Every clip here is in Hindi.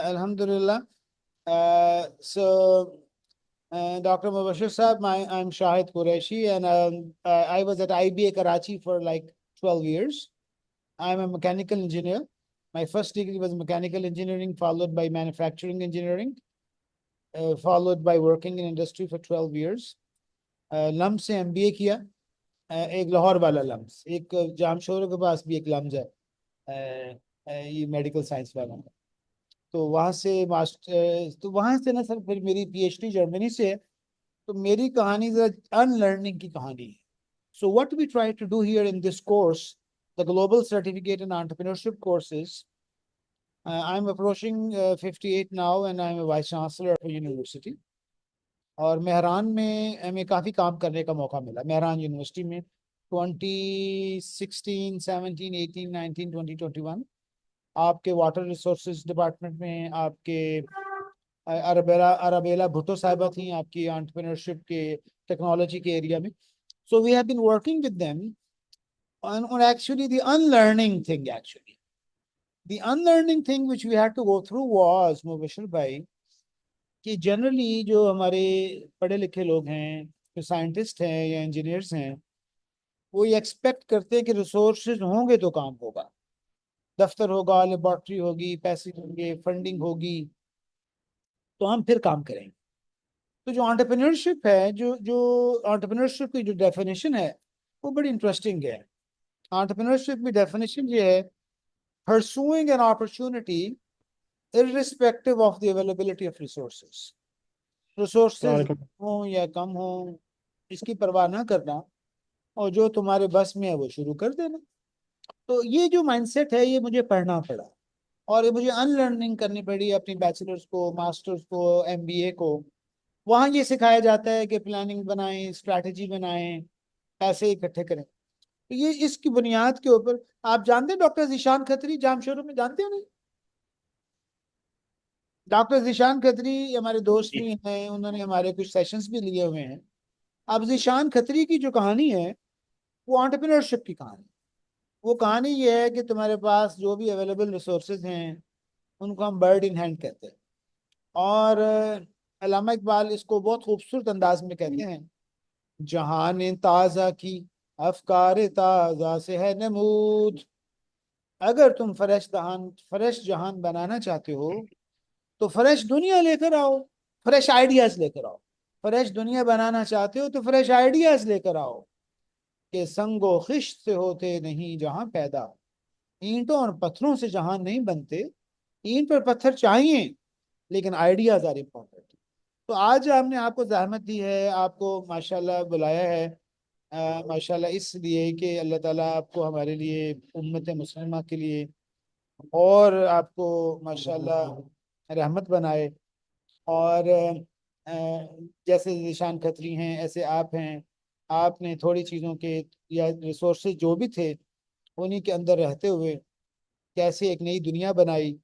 Alhamdulillah. Dr. Mubashir Saab, I'm Shahid Qureshi, and I was at IBA Karachi for like 12 years. I'm a mechanical engineer. My first degree was mechanical engineering, followed by manufacturing engineering, followed by working in industry for 12 years. Lumps से MBA किया, एक लाहौर वाला लम्स, एक जामशोर के पास भी एक लम्स है, ये मेडिकल साइंस वाला। तो वहाँ से मास्टर, तो वहाँ से ना सर फिर मेरी PhD जर्मनी से है। तो मेरी कहानी जरा अनलर्निंग की कहानी है। So what we try to do here in this course, the global certificate in entrepreneurship courses, I am approaching 58 now and I am vice chancellor of university. और मेहरान में हमें काफ़ी काम करने का मौका मिला, मेहरान यूनिवर्सिटी में 2016, 17, 18, 19, 20, 21। आपके वाटर रिसोर्सेज डिपार्टमेंट में आपके अरबेला अरबेला भुट्टो साहिबा थी आपकी एंटरप्रेन्योरशिप के टेक्नोलॉजी के एरिया में। So we have been working with them on actually the unlearning thing, actually the unlearning thing which we had to go through was, Mubashir bhai, कि जनरली जो हमारे पढ़े लिखे लोग हैं, जो साइंटिस्ट हैं या इंजीनियर्स हैं, वो ये एक्सपेक्ट करते हैं कि रिसोर्सेज होंगे तो काम होगा, दफ्तर होगा, लेबॉर्ट्री होगी, पैसे होंगे, फंडिंग होगी, तो हम फिर काम करेंगे। तो जो एंटरप्रेन्योरशिप है, जो जो एंटरप्रेन्योरशिप की जो डेफिनेशन है, वो बड़ी इंटरेस्टिंग है। एंटरप्रेन्योरशिप की डेफिनेशन ये है, pursuing an opportunity irrespective of the availability of resources. Resources वालेकुम। हो या कम हो, इसकी परवाह ना करना, और जो तुम्हारे बस में है वो शुरू कर देना। तो ये जो माइंडसेट है, ये मुझे पढ़ना पड़ा, और ये मुझे अनलर्निंग करनी पड़ी अपनी बैचलर्स को, मास्टर्स को, MBA को। वहाँ ये सिखाया जाता है कि प्लानिंग बनाएं, स्ट्रैटेजी बनाएं, पैसे इकट्ठे करें। तो ये इसकी बुनियाद के ऊपर, आप जानते हैं डॉक्टर जीशान खत्री, जामशोर में, जानते हो नहीं? डॉक्टर जीशान खत्री हमारे दोस्त जी। भी हैं, उन्होंने हमारे कुछ सेशंस भी लिए हुए हैं। अब जीशान खत्री की जो कहानी है, वो एंटरप्रेन्योरशिप की कहानी। वो कहानी ये है कि तुम्हारे पास जो भी अवेलेबल रिसोर्सेज हैं, उनको हम बर्ड इन हैंड कहते हैं। और अल्लामा इकबाल इसको बहुत खूबसूरत अंदाज में कहते हैं, जहान ताजा की अफकार ताजा से है नमूद। अगर तुम फ्रेश जहान बनाना चाहते हो, तो फ्रेश दुनिया लेकर आओ, फ्रेश आइडियाज लेकर आओ। फ्रेश दुनिया बनाना चाहते हो तो फ्रेश आइडियाज लेकर आओ, कि संगो खिश्त से होते नहीं जहां पैदा, ईंटों और पत्थरों से जहां नहीं बनते। ईंट पर पत्थर चाहिए, लेकिन आइडियाज आर इम्पोर्टेंट। तो आज हमने आपको जहमत दी है, आपको माशाल्लाह बुलाया है, माशाल्लाह इसलिए कि अल्लाह ताला आपको हमारे लिए, उम्मत मुस्लिमा के लिए, और आपको माशाल्लाह रहमत बनाए। और जैसे निशान खत्री हैं, ऐसे आप हैं। आपने थोड़ी चीज़ों के या रिसोर्सेज जो भी थे, उन्हीं के अंदर रहते हुए कैसे एक नई दुनिया बनाई,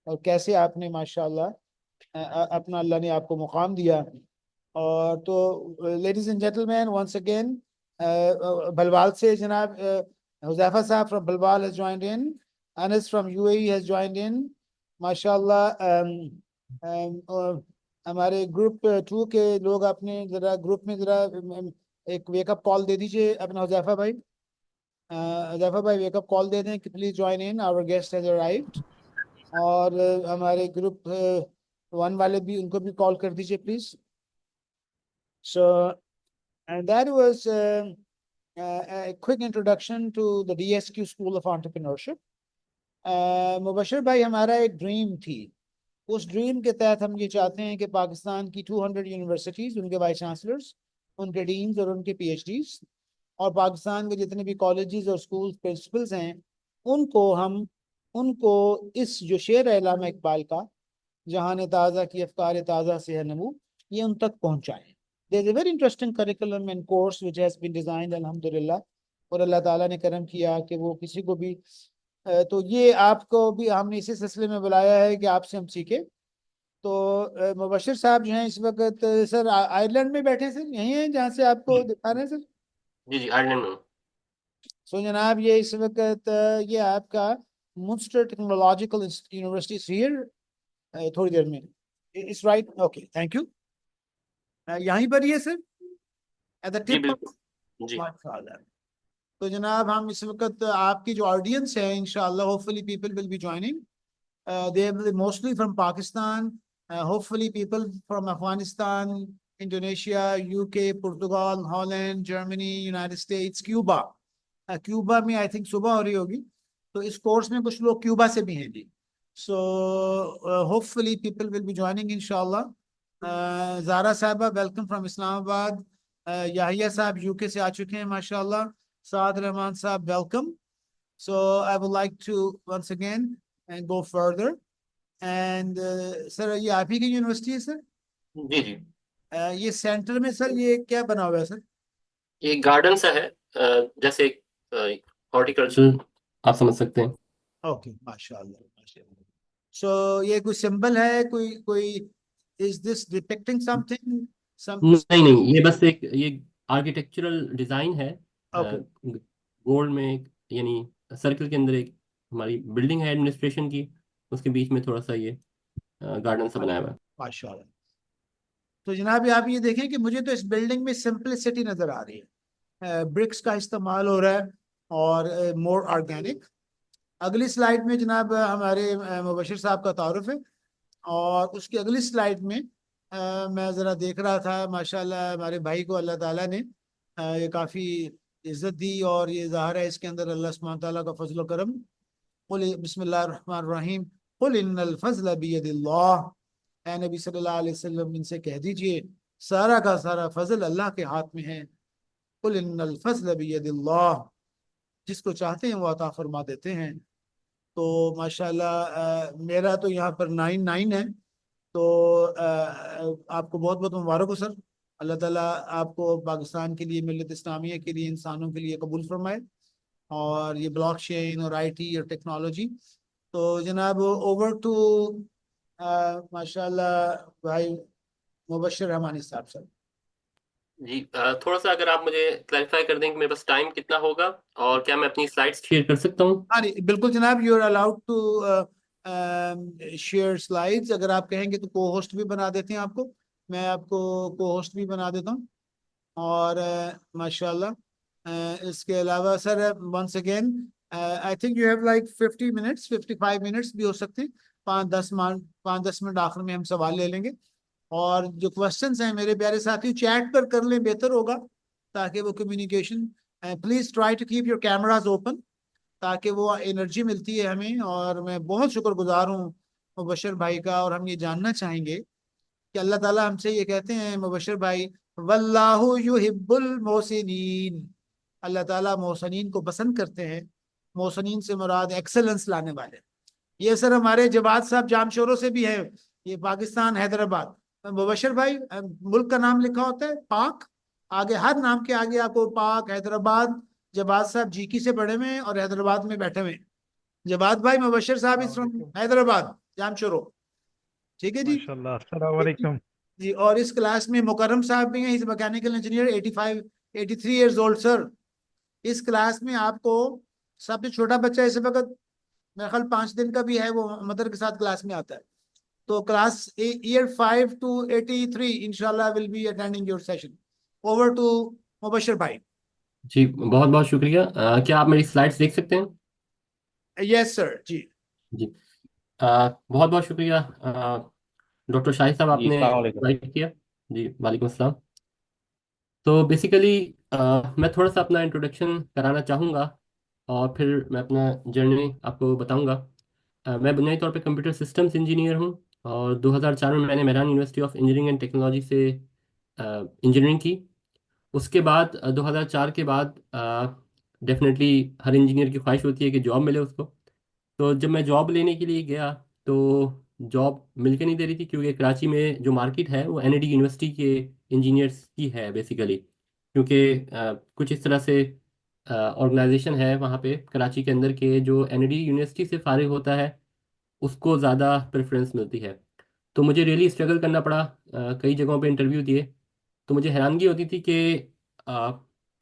और कैसे आपने माशाल्लाह अपना, अल्लाह ने आपको मुकाम दिया। और तो ladies and gentleman, once again, Bhalwal से जनाब हुजैफा साहब from Bhalwal has joined in, Anas from UAE has joined in, माशाल्लाह। हमारे ग्रुप 2 के लोग, अपने जरा ग्रुप में जरा एक वेकअप कॉल दे दीजिए अपना हुजैफा भाई। हुजैफा भाई वेकअप कॉल दे दें कि please join in, our guest has arrived. और हमारे ग्रुप 1 वाले भी, उनको भी कॉल कर दीजिए please. So, and that was a quick introduction to the DSQ School of Entrepreneurship. Mubashar भाई, हमारा एक ड्रीम थी। उस ड्रीम के तहत हम ये चाहते हैं कि पाकिस्तान की 200 यूनिवर्सिटीज, उनके वाइस चांसलर्स, उनके डीन्स और उनके PhDs, और पाकिस्तान के जितने भी कॉलेजेस और स्कूल प्रिंसिपल्स हैं, उनको इस जो शेर है अल्लामा इकबाल का, जहान ताज़ा की अफकार ताज़ा से है नमू, ये उन तक पहुंचाएं। There is a very interesting curriculum and course which has been designed, अल्हम्दुलिल्लाह। और अल्लाह ताला ने करम किया कि वो किसी को भी, तो ये आपको भी हमने इसी सिलसिले में बुलाया है कि आपसे हम सीखे। तो मुबशिर साहब जो हैं इस वक्त, सर आयरलैंड में बैठे, सर यहीं हैं जहाँ से आपको जी। दिखा रहे हैं सर। जी जी, आयरलैंड में हूँ। सो जनाब, ये इस वक्त ये आपका मुंस्टर टेक्नोलॉजिकल यूनिवर्सिटी हियर, थोड़ी देर में। It's right, okay, thank you. यहीं पर ही है sir, at the G tip of. बिल्कुल जी। तो जनाब हम इस वक्त आपकी जो ऑडियंस है, इंशाल्लाह hopefully people will be joining, they will be mostly from Pakistan, hopefully people from Afghanistan, Indonesia, UK, Portugal, Holland, Germany, United States, Cuba। Cuba में आई थिंक सुबह हो रही होगी, तो इस कोर्स में कुछ लोग क्यूबा से भी हैं जी। So hopefully people will be joining इंशाल्लाह। Zara Sahiba welcome from Islamabad. Yahya Sahab UK से आ चुके हैं माशाल्लाह। साद रहमान साहब welcome. So I would like to once again and go further and sir ये आप ही की यूनिवर्सिटी है सर? जी जी। ये सेंटर में सर ये क्या बना हुआ है सर? ये गार्डन सा है, जैसे हॉर्टिकल्चर आप समझ सकते हैं। ओके, माशाल्लाह माशाल्लाह। सो ये कोई सिंबल है, कोई कोई is this depicting something some? नहीं नहीं, ये बस एक ये आर्किटेक्चरल डिजाइन है। ओके गोल्ड में एक, यानी सर्कल के अंदर एक हमारी बिल्डिंग है एडमिनिस्ट्रेशन की, उसके बीच में थोड़ा सा ये गार्डन सा बनाया हुआ है। माशाल्लाह। तो जनाब आप ये देखें कि मुझे तो इस बिल्डिंग में सिंपलिसिटी नजर आ रही है, ब्रिक्स का इस्तेमाल हो रहा है और मोर ऑर्गेनिक। अगली स्लाइड में जनाब हमारे मुबशिर साहब का तारुफ है, और उसकी अगली स्लाइड में मैं ज़रा देख रहा था माशाल्लाह हमारे भाई को अल्लाह ताला ने ये काफ़ी इज्जत दी, और ये ज़ाहिर है इसके अंदर अल्लाह सुब्हानहू तआला का फजल करम। कुल बिस्मिल्लाहिर रहमानिर रहीम, कुल इन्नल फज़ल बियदिल्लाह। ए नबी सल्लल्लाहु अलैहि वसल्लम इनसे कह दीजिए सारा का सारा फजल अल्लाह के हाथ में है। कुल इन्नल फज़ल बियदिल्लाह, जिसको चाहते हैं वो अता फरमा देते हैं। तो माशाल्लाह मेरा तो यहाँ पर 9-9 है। तो आपको बहुत बहुत मुबारक हो सर। अल्लाह ताला आपको पाकिस्तान के लिए, मिल्लत इस्लामिया के लिए, इंसानों के लिए कबूल फरमाए। और ये ब्लॉकचेन और आईटी और टेक्नोलॉजी। तो जनाब ओवर टू माशाल्लाह भाई मुबश्शिर रहमानी साहब सर। जी, थोड़ा सा अगर आप मुझे क्लैरिफाई कर दें कि मेरे पास टाइम कितना होगा, और क्या मैं अपनी स्लाइड्स शेयर कर सकता हूँ? हाँ जी बिल्कुल जनाब, you are allowed to share slides. अगर आप कहेंगे तो को होस्ट भी बना देते हैं आपको, मैं आपको को होस्ट भी बना देता हूँ। और माशाल्लाह इसके अलावा sir once again I think you have like 50 minutes, 55 minutes भी हो सकते हैं। 5-10 मिनट आखिर में हम सवाल ले लेंगे। और जो क्वेश्चंस हैं मेरे प्यारे साथियों चैट पर कर लें बेहतर होगा, ताकि वो communication, please try to keep your cameras open, ताकि वो एनर्जी मिलती है हमें। और मैं बहुत शुक्रगुजार हूँ मुबशर भाई का, और हम ये जानना चाहेंगे कि अल्लाह ताला हमसे ये कहते हैं मुबशर भाई, वल्लाहु युहिब्बुल मोहसिनीन। अल्लाह ताला मोहसिनीन को पसंद करते हैं। मोहसिनीन से मुराद एक्सेलेंस लाने वाले। ये सर हमारे जवाद साहब जामशोरों से भी है, ये पाकिस्तान हैदराबाद। मुबशर भाई मुल्क का नाम लिखा होता है पाक, आगे हर नाम के आगे आपको पाक, हैदराबाद। जवाद साहब जीकी से पढ़े हुए हैं और हैदराबाद में बैठे हुए हैं। जवाद भाई मुबशर साहब इज फ्रॉम वालेकुम। हैदराबाद जामशोरो। ठीक है जी। माशाल्लाह, अस्सलाम वालेकुम। जी और इस क्लास में मुकर्रम साहब भी हैं, is mechanical engineer, 85 83 years old sir. इस क्लास में आपको सबसे छोटा बच्चा इस वक्त मेरे ख्याल 5 दिन का भी है, वो मदर के साथ क्लास में आता है। तो क्लास ईयर 5 to 83 इंशाल्लाह will be attending your session. Over to Mubashar भाई। जी बहुत बहुत शुक्रिया। क्या आप मेरी स्लाइड्स देख सकते हैं? यस सर जी। जी, बहुत बहुत शुक्रिया डॉक्टर शाहिद साहब, जी आपने अस्सलाम वालेकुम। इनवाइट किया। जी वालेकुम अस्सलाम। तो बेसिकली मैं थोड़ा सा अपना इंट्रोडक्शन कराना चाहूँगा, और फिर मैं अपना जर्नी आपको बताऊँगा। मैं बुनियादी तौर पे कंप्यूटर सिस्टम्स इंजीनियर हूँ, और 2004 में मैंने Mehran university of engineering and technology से इंजीनियरिंग की। उसके बाद 2004 के बाद डेफिनेटली हर इंजीनियर की ख्वाहिश होती है कि जॉब मिले उसको। तो जब मैं जॉब लेने के लिए गया, तो जॉब मिल के नहीं दे रही थी, क्योंकि कराची में जो मार्केट है वो एनईडी यूनिवर्सिटी के इंजीनियर्स की है बेसिकली। क्योंकि कुछ इस तरह से ऑर्गेनाइजेशन है वहाँ पे कराची के अंदर के, जो एनईडी यूनिवर्सिटी से फारिग होता है उसको ज़्यादा प्रेफरेंस मिलती है। तो मुझे रियली स्ट्रगल करना पड़ा, कई जगहों पे इंटरव्यू दिए। तो मुझे हैरानगी होती थी कि अ,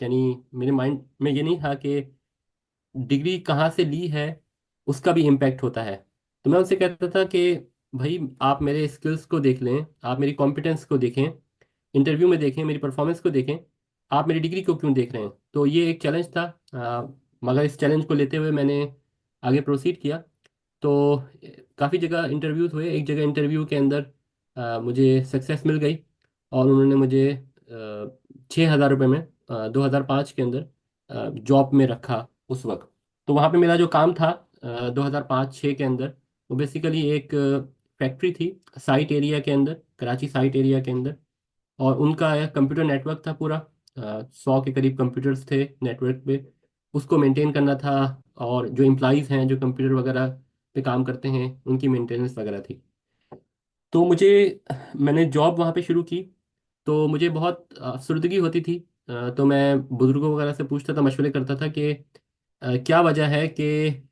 यानी मेरे माइंड में ये नहीं था कि डिग्री कहाँ से ली है उसका भी इम्पैक्ट होता है। तो मैं उनसे कहता था कि भाई आप मेरे स्किल्स को देख लें, आप मेरी कॉम्पिटेंस को देखें, इंटरव्यू में देखें, मेरी परफॉर्मेंस को देखें, आप मेरी डिग्री को क्यों देख रहे हैं? तो ये एक चैलेंज था। मगर इस चैलेंज को लेते हुए मैंने आगे प्रोसीड किया। तो काफ़ी जगह इंटरव्यूज हुए। एक जगह इंटरव्यू के अंदर मुझे सक्सेस मिल गई और उन्होंने मुझे 6,000 रुपये में 2005 के अंदर जॉब में रखा उस वक्त। तो वहाँ पे मेरा जो काम था 2005-06 के अंदर, वो बेसिकली एक फैक्ट्री थी साइट एरिया के अंदर, कराची साइट एरिया के अंदर। और उनका एक कंप्यूटर नेटवर्क था पूरा, 100 के करीब कंप्यूटर्स थे नेटवर्क पे, उसको मेंटेन करना था। और जो एम्प्लॉयज़ हैं जो कंप्यूटर वगैरह पे काम करते हैं, उनकी मेंटेनेंस वगैरह थी। तो मैंने जॉब वहाँ पे शुरू की। तो मुझे बहुत अफसरदगी होती थी। तो मैं बुजुर्गों वगैरह से पूछता था, मशवरे करता था कि क्या वजह है कि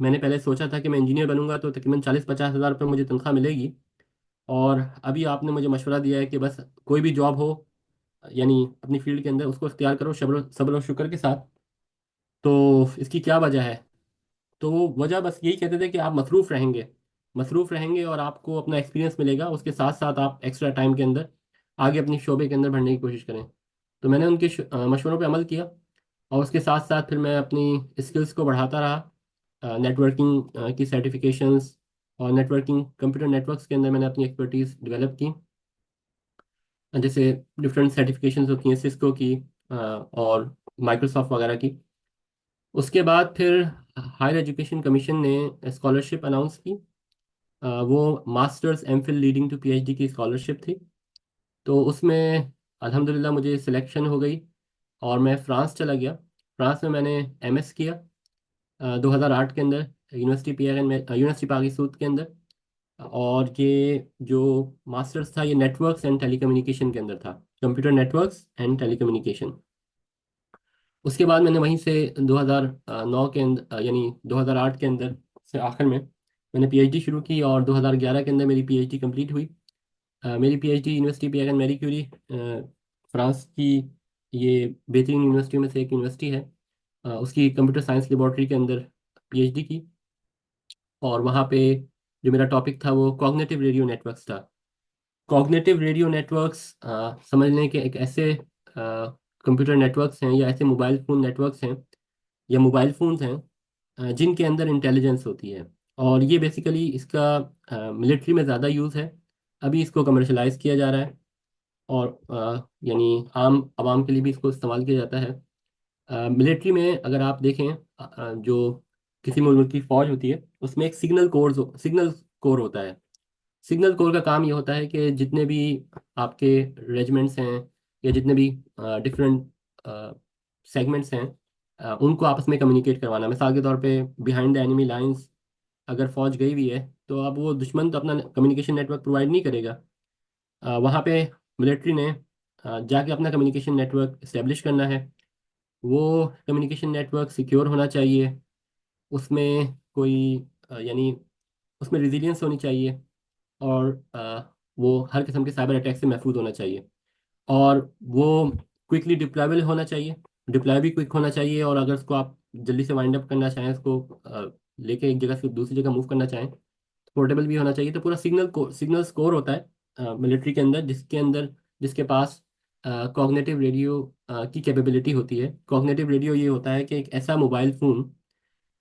मैंने पहले सोचा था कि मैं इंजीनियर बनूंगा तो तकरीबन 40-50 हज़ार रुपये मुझे तनख्वाह मिलेगी, और अभी आपने मुझे मशवरा दिया है कि बस कोई भी जॉब हो, यानी अपनी फील्ड के अंदर, उसको इख्तियार करो सब्र सब्र और शुक्र के साथ। तो इसकी क्या वजह है? तो वो वजह बस यही कहते थे कि आप मसरूफ़ रहेंगे, मसरूफ़ रहेंगे और आपको अपना एक्सपीरियंस मिलेगा, उसके साथ साथ आप एक्स्ट्रा टाइम के अंदर आगे अपनी शोबे के अंदर बढ़ने की कोशिश करें। तो मैंने उनके मशवरों पे अमल किया, और उसके साथ साथ फिर मैं अपनी स्किल्स को बढ़ाता रहा। नेटवर्किंग की सर्टिफिकेशंस और नेटवर्किंग कंप्यूटर नेटवर्क्स के अंदर मैंने अपनी एक्सपर्टीज़ डेवलप की। जैसे डिफरेंट सर्टिफिकेशंस होती हैं सिस्को की और माइक्रोसॉफ्ट वगैरह की। उसके बाद फिर हायर एजुकेशन कमीशन ने स्कॉलरशिप अनाउंस की। वो masters MPhil leading to PhD की स्कॉलरशिप थी। तो उसमें अल्हम्दुलिल्लाह मुझे सिलेक्शन हो गई और मैं फ़्रांस चला गया। फ्रांस में मैंने एमएस किया 2008 के अंदर, यूनिवर्सिटी पीआरएन में, यूनिवर्सिटी पाकी सूद के अंदर। और ये जो मास्टर्स था ये नेटवर्क्स एंड टेलीकम्युनिकेशन के अंदर था, कंप्यूटर नेटवर्क्स एंड टेलीकम्युनिकेशन। उसके बाद मैंने वहीं से 2009 के अंदर, यानी 2008 के अंदर से आखिर में मैंने पीएचडी शुरू की, और 2011 के अंदर मेरी पीएचडी कंप्लीट हुई। मेरी PhD university Pierre and Marie Curie, France की ये बेहतरीन यूनिवर्सिटी में से एक यूनिवर्सिटी है, उसकी कंप्यूटर साइंस लेबॉर्ट्री के अंदर पीएचडी की। और वहाँ पे जो मेरा टॉपिक था वो कॉग्निटिव रेडियो नेटवर्क्स था। कॉग्निटिव रेडियो नेटवर्क्स समझ लें कि एक ऐसे कंप्यूटर नेटवर्क्स हैं या ऐसे मोबाइल फ़ोन नेटवर्क्स हैं या मोबाइल फ़ोन्स हैं जिनके अंदर इंटेलिजेंस होती है। और ये बेसिकली इसका मिलिट्री में ज़्यादा यूज़ है। अभी इसको कमर्शलाइज किया जा रहा है, और यानी आम आवाम के लिए भी इसको इस्तेमाल किया जाता है। मिलिट्री में अगर आप देखें, जो किसी मुल्क की फ़ौज होती है उसमें एक सिग्नल कोर होता है। सिग्नल कोर का काम ये होता है कि जितने भी आपके रेजिमेंट्स हैं या जितने भी डिफरेंट सेगमेंट्स हैं, उनको आपस में कम्युनिकेट करवाना। मिसाल के तौर पे बिहाइंड द एनिमी लाइंस अगर फौज गई हुई है, तो अब वो दुश्मन तो अपना कम्युनिकेशन नेटवर्क प्रोवाइड नहीं करेगा। वहाँ पे मिलिट्री ने जाके अपना कम्युनिकेशन नेटवर्क इस्टेब्लिश करना है। वो कम्युनिकेशन नेटवर्क सिक्योर होना चाहिए, उसमें कोई यानी उसमें रिजिलियंस होनी चाहिए, और वो हर किस्म के साइबर अटैक से महफूज होना चाहिए। और वो क्विकली डिप्लॉयबल होना चाहिए, डिप्लॉय भी क्विक होना चाहिए। और अगर उसको आप जल्दी से वाइंड अप करना चाहें, उसको लेके एक जगह से दूसरी जगह मूव करना चाहें, तो पोर्टेबल भी होना चाहिए। तो पूरा सिग्नल स्कोर होता है मिलिट्री के अंदर, जिसके पास कॉग्निटिव रेडियो की कैपेबिलिटी होती है। कॉग्निटिव रेडियो ये होता है कि एक ऐसा मोबाइल फ़ोन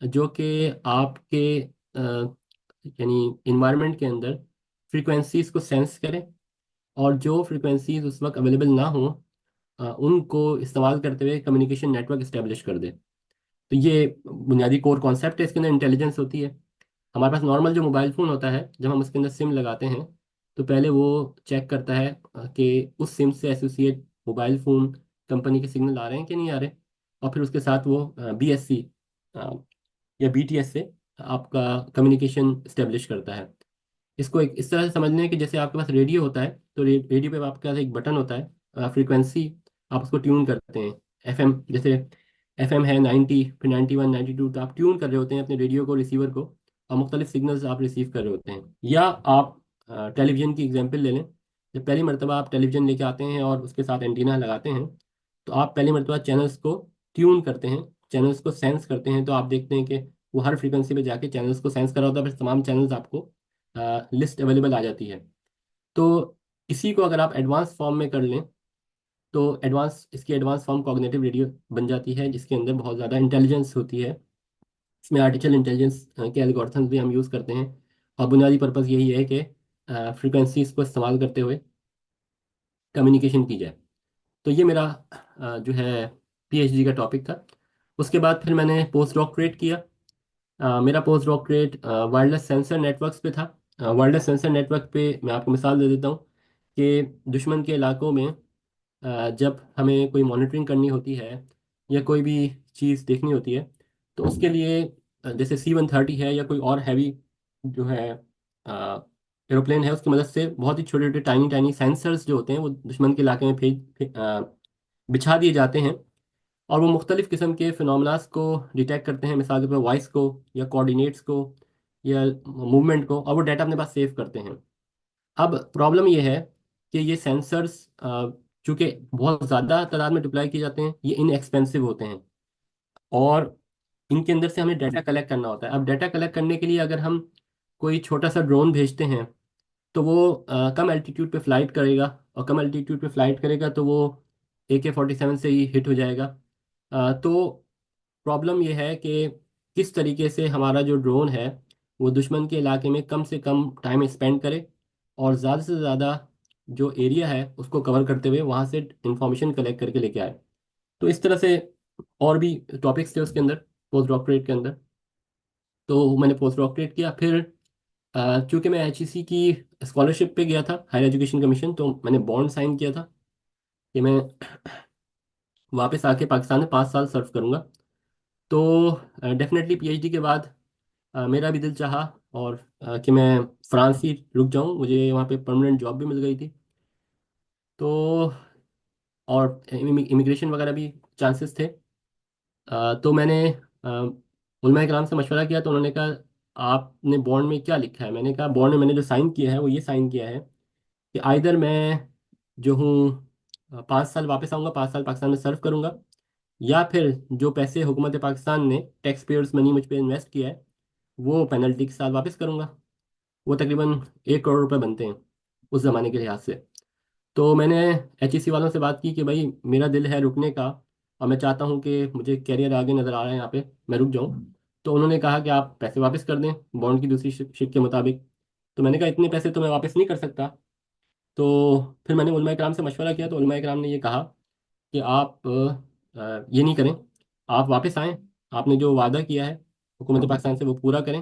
जो कि आपके यानी इन्वायरमेंट के अंदर फ्रीक्वेंसीज को सेंस करे, और जो फ्रीक्वेंसीज उस वक्त अवेलेबल ना हो उनको इस्तेमाल करते हुए कम्युनिकेशन नेटवर्क इस्टेब्लिश कर दे। तो ये बुनियादी कोर कॉन्सेप्ट है। इसके अंदर इंटेलिजेंस होती है। हमारे पास नॉर्मल जो मोबाइल फ़ोन होता है, जब हम उसके अंदर सिम लगाते हैं तो पहले वो चेक करता है कि उस सिम से एसोसिएट मोबाइल फ़ोन कंपनी के सिग्नल आ रहे हैं कि नहीं आ रहे। और फिर उसके साथ वो बीएससी या बीटीएस से आपका कम्युनिकेशन इस्टेब्लिश करता है। इसको एक इस तरह से समझ लें कि जैसे आपके पास रेडियो होता है, तो रेडियो पे आपके पास एक बटन होता है, फ्रीक्वेंसी आप उसको ट्यून करते हैं। एफएम, जैसे एफएम है 90, फिर 91, 92, तो आप ट्यून कर रहे होते हैं अपने रेडियो को, रिसीवर को, और मुख्तलिफ सिग्नल्स आप रिसीव कर रहे होते हैं। या आप टेलीविज़न की एग्जांपल ले लें। जब पहली मरतबा आप टेलीविज़न लेके आते हैं और उसके साथ एंटीना लगाते हैं, तो आप पहली मरतबा चैनल्स को ट्यून करते हैं, चैनल्स को सेंस करते हैं। तो आप देखते हैं कि वो हर फ्रीक्वेंसी पे जाके चैनल्स को सेंस कर रहा होता है, फिर तमाम चैनल्स आपको लिस्ट अवेलेबल आ जाती है। तो इसी को अगर आप एडवांस फॉर्म में कर लें तो इसकी एडवांस फॉर्म कॉग्निटिव रेडियो बन जाती है, जिसके अंदर बहुत ज़्यादा इंटेलिजेंस होती है। इसमें आर्टिफिशियल इंटेलिजेंस के एल्गोरिथम्स भी हम यूज़ करते हैं, और बुनियादी पर्पज़ यही है कि फ्रिक्वेंसीज को इस्तेमाल करते हुए कम्युनिकेशन की जाए। तो ये मेरा जो है पीएचडी का टॉपिक था। उसके बाद फिर मैंने पोस्ट डॉक्टरेट किया। मेरा post doctorate wireless sensor networks पे था। वायरलेस सेंसर नेटवर्क पे मैं आपको मिसाल दे देता हूँ कि दुश्मन के इलाकों में जब हमें कोई मॉनिटरिंग करनी होती है या कोई भी चीज़ देखनी होती है, तो उसके लिए जैसे C-130 है या कोई और हैवी जो है एरोप्लेन है, उसकी मदद से बहुत ही छोटे छोटे टाइनी टाइनी सेंसर्स जो होते हैं वो दुश्मन के इलाके में बिछा दिए जाते हैं, और वो मुख्तलिफ़ किस्म के फिनोमेनास को डिटेक्ट करते हैं, मिसाल के तौर पर वॉइस को या कोऑर्डिनेट्स को या मूवमेंट को, और वो डाटा अपने पास सेव करते हैं। अब प्रॉब्लम ये है कि ये सेंसर्स चूंकि बहुत ज़्यादा तादाद में डिप्लॉय किए जाते हैं, ये इनएक्सपेंसिव होते हैं, और इनके अंदर से हमें डाटा कलेक्ट करना होता है। अब डाटा कलेक्ट करने के लिए अगर हम कोई छोटा सा ड्रोन भेजते हैं तो वो कम एल्टीट्यूड पे फ्लाइट करेगा, और कम एल्टीट्यूड पे फ्लाइट करेगा तो वो AK-47 से ही हिट हो जाएगा। तो प्रॉब्लम ये है कि किस तरीके से हमारा जो ड्रोन है वो दुश्मन के इलाके में कम से कम टाइम स्पेंड करे, और ज़्यादा से ज़्यादा जो एरिया है उसको कवर करते हुए वहाँ से इंफॉर्मेशन कलेक्ट करके लेके आए। तो इस तरह से और भी टॉपिक्स थे उसके अंदर, पोस्ट डॉक्टरेट के अंदर। तो मैंने पोस्ट डॉक्टरेट किया। फिर चूंकि मैं HEC की स्कॉलरशिप पे गया था, हायर एजुकेशन कमीशन, तो मैंने बॉन्ड साइन किया था कि मैं वापस आके पाकिस्तान में 5 साल सर्व करूँगा। तो डेफिनेटली पीएचडी के बाद मेरा भी दिल चाहा और कि मैं फ्रांस ही रुक जाऊं, मुझे वहाँ पे परमानेंट जॉब भी मिल गई थी। तो और इमिग्रेशन वगैरह भी चांसेस थे। तो मैंने उलमा इकराम से मशवरा किया, तो उन्होंने कहा आपने बॉन्ड में क्या लिखा है। मैंने कहा बॉन्ड में मैंने जो साइन किया है वो ये साइन किया है कि आइदर मैं जो हूँ 5 साल वापस आऊँगा, 5 साल पाकिस्तान में सर्व करूँगा, या फिर जो पैसे हुकूमत पाकिस्तान ने टैक्स पेयर्स मनी मुझ पर इन्वेस्ट किया है वो पेनल्टी के साथ वापस करूँगा। वो तकरीबन 1 करोड़ रुपए बनते हैं उस ज़माने के लिहाज से। तो मैंने HEC वालों से बात की कि भाई मेरा दिल है रुकने का, और मैं चाहता हूँ कि मुझे कैरियर आगे नज़र आ रहा है यहाँ पे, मैं रुक जाऊँ। तो उन्होंने कहा कि आप पैसे वापस कर दें बॉन्ड की दूसरी शिप के मुताबिक। तो मैंने कहा इतने पैसे तो मैं वापस नहीं कर सकता। तो फिर मैंने उलमा इकराम से मशवरा किया, तो उलमा इकराम ने ये कहा कि आप ये नहीं करें, आप वापस आएँ, आपने जो वादा किया है हुकूमत पाकिस्तान से वो पूरा करें,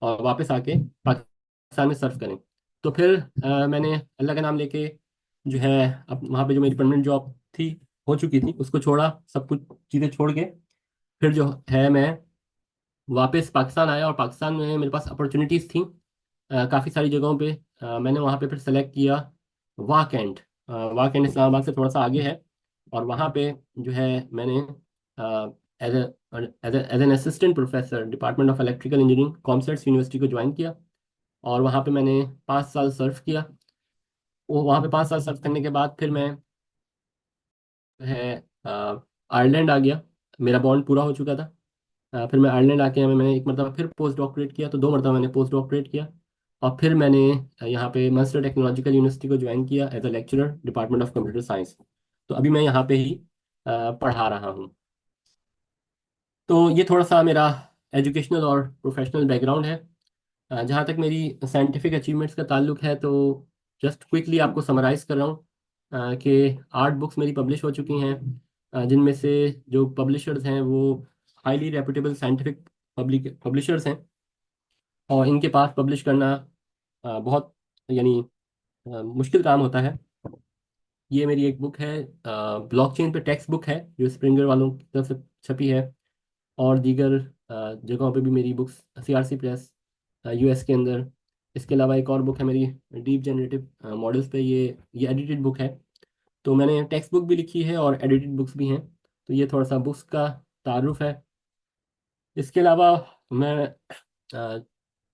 और वापस आके पाकिस्तान में सर्व करें। तो फिर मैंने अल्लाह का नाम लेके जो है अब वहाँ पे जो मेरी परमानेंट जॉब थी, हो चुकी थी, उसको छोड़ा, सब कुछ चीज़ें छोड़ के फिर जो है मैं वापस पाकिस्तान आया, और पाकिस्तान में मेरे पास अपॉर्चुनिटीज़ थी काफ़ी सारी जगहों पे। मैंने वहाँ पे फिर सेलेक्ट किया वाह कैंट। वाह कैंट इस्लामाबाद से थोड़ा सा आगे है, और वहाँ पे जो है मैंने as as an assistant professor department of electrical engineering COMSATS university को ज्वाइन किया, और वहाँ पे मैंने 5 साल सर्व किया। वो वहाँ पे 5 साल सर्व करने के बाद फिर मैं जो है आयरलैंड आ गया। मेरा बॉन्ड पूरा हो चुका था। फिर मैं आयरलैंड आके मैंने एक मरतबा फिर पोस्ट डॉक्टरेट किया, तो 2 मरतबा मैंने पोस्ट डॉक्टरेट किया। और फिर मैंने यहाँ पे मैनचेस्टर टेक्नोलॉजिकल यूनिवर्सिटी को ज्वाइन किया as a lecturer department of computer science. तो अभी मैं यहाँ पे ही पढ़ा रहा हूँ। तो ये थोड़ा सा मेरा एजुकेशनल और प्रोफेशनल बैकग्राउंड है। जहाँ तक मेरी साइंटिफिक अचीवमेंट्स का ताल्लुक है, तो जस्ट क्विकली आपको समराइज कर रहा हूँ कि 8 बुक्स मेरी पब्लिश हो चुकी हैं, जिनमें से जो पब्लिशर्स हैं वो highly reputable scientific public publishers हैं, और इनके पास पब्लिश करना बहुत यानी मुश्किल काम होता है। ये मेरी एक बुक है, ब्लॉकचेन पे टेक्स्ट बुक है, जो स्प्रिंगर वालों की तरफ से छपी है, और दीगर जगहों पे भी मेरी बुक्स CRC प्रेस US के अंदर। इसके अलावा एक और बुक है मेरी डीप जनरेटिव मॉडल्स पे, ये एडिटेड बुक है। तो मैंने टेक्स्ट बुक भी लिखी है और एडिटेड बुक्स भी हैं। तो ये थोड़ा सा बुक्स का तारुफ है। इसके अलावा मैं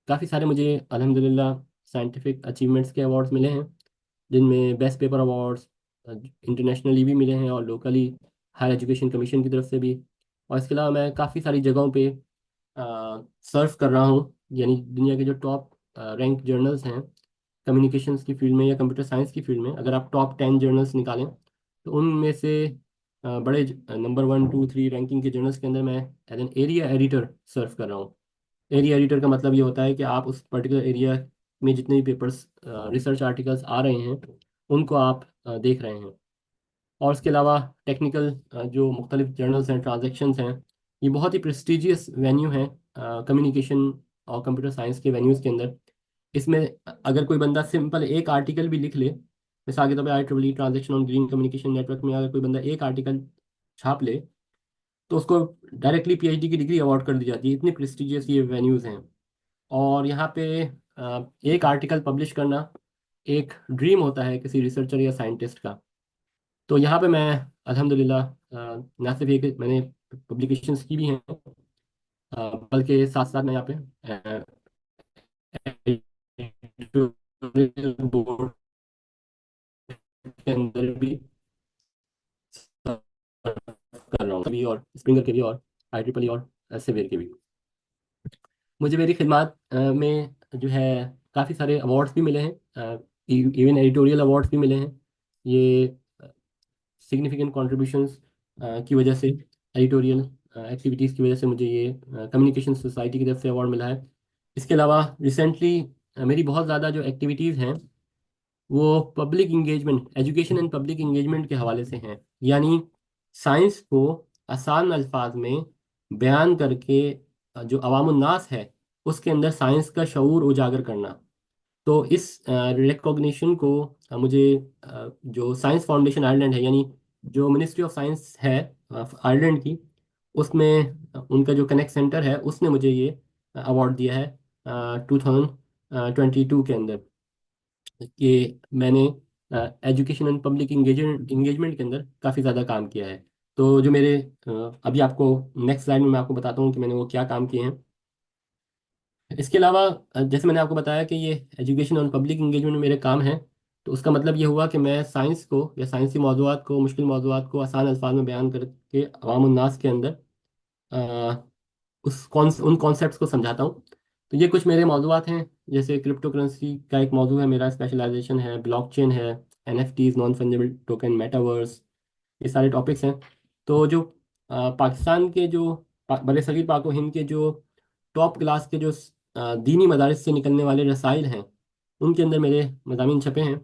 काफ़ी सारे मुझे अल्हम्दुलिल्लाह साइंटिफिक अचीवमेंट्स के अवार्ड्स मिले हैं, जिनमें बेस्ट पेपर अवार्ड्स इंटरनेशनली भी मिले हैं और लोकली हायर एजुकेशन कमीशन की तरफ से भी। और इसके अलावा मैं काफ़ी सारी जगहों पे सर्व कर रहा हूँ, यानी दुनिया के जो टॉप रैंक जर्नल्स हैं कम्युनिकेशंस की फील्ड में या कंप्यूटर साइंस की फील्ड में, अगर आप टॉप 10 जर्नल्स निकालें तो उनमें से बड़े नंबर 1 2 3 रैंकिंग के जर्नल्स के अंदर मैं एज एन एरिया एडिटर सर्व कर रहा हूँ। एरिया एडिटर का मतलब ये होता है कि आप उस पर्टिकुलर एरिया में जितने भी पेपर्स रिसर्च आर्टिकल्स आ रहे हैं उनको आप देख रहे हैं। और इसके अलावा टेक्निकल जो मुख्तलिफ जर्नल्स हैं, ट्रांजेक्शन्स हैं, ये बहुत ही प्रेस्टिजियस वेन्यू है कम्युनिकेशन और कंप्यूटर साइंस के वेन्यूज़ के अंदर। इसमें अगर कोई बंदा सिंपल एक आर्टिकल भी लिख ले, मिसाल के तौर पर IEEE transaction on green communication network में अगर कोई बंदा एक आर्टिकल छाप ले तो उसको डायरेक्टली PhD की डिग्री अवार्ड कर दी जाती है, इतनी प्रेस्टिजियस ये वेन्यूज़ हैं। और यहाँ पे एक आर्टिकल पब्लिश करना एक ड्रीम होता है किसी रिसर्चर या साइंटिस्ट का। तो यहाँ पे मैं अल्हम्दुलिल्लाह ना सिर्फ ये कि मैंने पब्लिकेशंस की भी हैं, बल्कि साथ साथ मैं यहाँ पे editorial बोर्ड के अंदर भी कर रहा हूँ कभी, और स्प्रिंगर के भी, और IEEE और सेवियर के भी। मुझे मेरी खिदमत में जो है काफ़ी सारे अवार्ड्स भी मिले हैं, इवन एडिटोरियल अवार्ड्स भी मिले हैं। ये सिग्निफिकेंट कॉन्ट्रीब्यूशंस की वजह से, एडिटोरियल एक्टिविटीज़ की वजह से मुझे ये कम्युनिकेशन सोसाइटी की तरफ से अवार्ड मिला है। इसके अलावा रिसेंटली मेरी बहुत ज़्यादा जो एक्टिविटीज़ हैं वो public engagement, education and public engagement के हवाले से हैं। यानी साइंस को आसान अल्फाज में बयान करके जो अवामुन्नास है उसके अंदर साइंस का शऊर उजागर करना। तो इस रिकॉग्निशन को मुझे जो साइंस फाउंडेशन आयरलैंड है, यानी जो मिनिस्ट्री ऑफ साइंस है आयरलैंड की, उसमें उनका जो कनेक्ट सेंटर है उसने मुझे ये अवार्ड दिया है 2022 के अंदर, कि मैंने एजुकेशन एंड पब्लिक इंगेजमेंट के अंदर काफ़ी ज़्यादा काम किया है। तो जो मेरे अभी आपको नेक्स्ट स्लाइड में मैं आपको बताता हूँ कि मैंने वो क्या काम किए हैं। इसके अलावा जैसे मैंने आपको बताया कि ये एजुकेशन और पब्लिक इंगेजमेंट में मेरे काम हैं, तो उसका मतलब ये हुआ कि मैं साइंस को या साइंसी मौज़ूआत को, मुश्किल मौज़ूआत को आसान अल्फाज में बयान करके अवाम उन्नास के अंदर उन कॉन्सेप्ट्स को समझाता हूँ। तो ये कुछ मेरे मौज़ूआत हैं, जैसे क्रिप्टो करेंसी का एक मौजू है, मेरा स्पेशलाइजेशन है, ब्लॉकचेन है, NFTs, non fungible token, metaverse, ये सारे टॉपिक्स हैं। तो जो पाकिस्तान के जो बड़े सगीर पाक व हिंद के जो टॉप क्लास के जो दीनी मदारिस से निकलने वाले रसाइल हैं उनके अंदर मेरे मज़ामीन छपे हैं,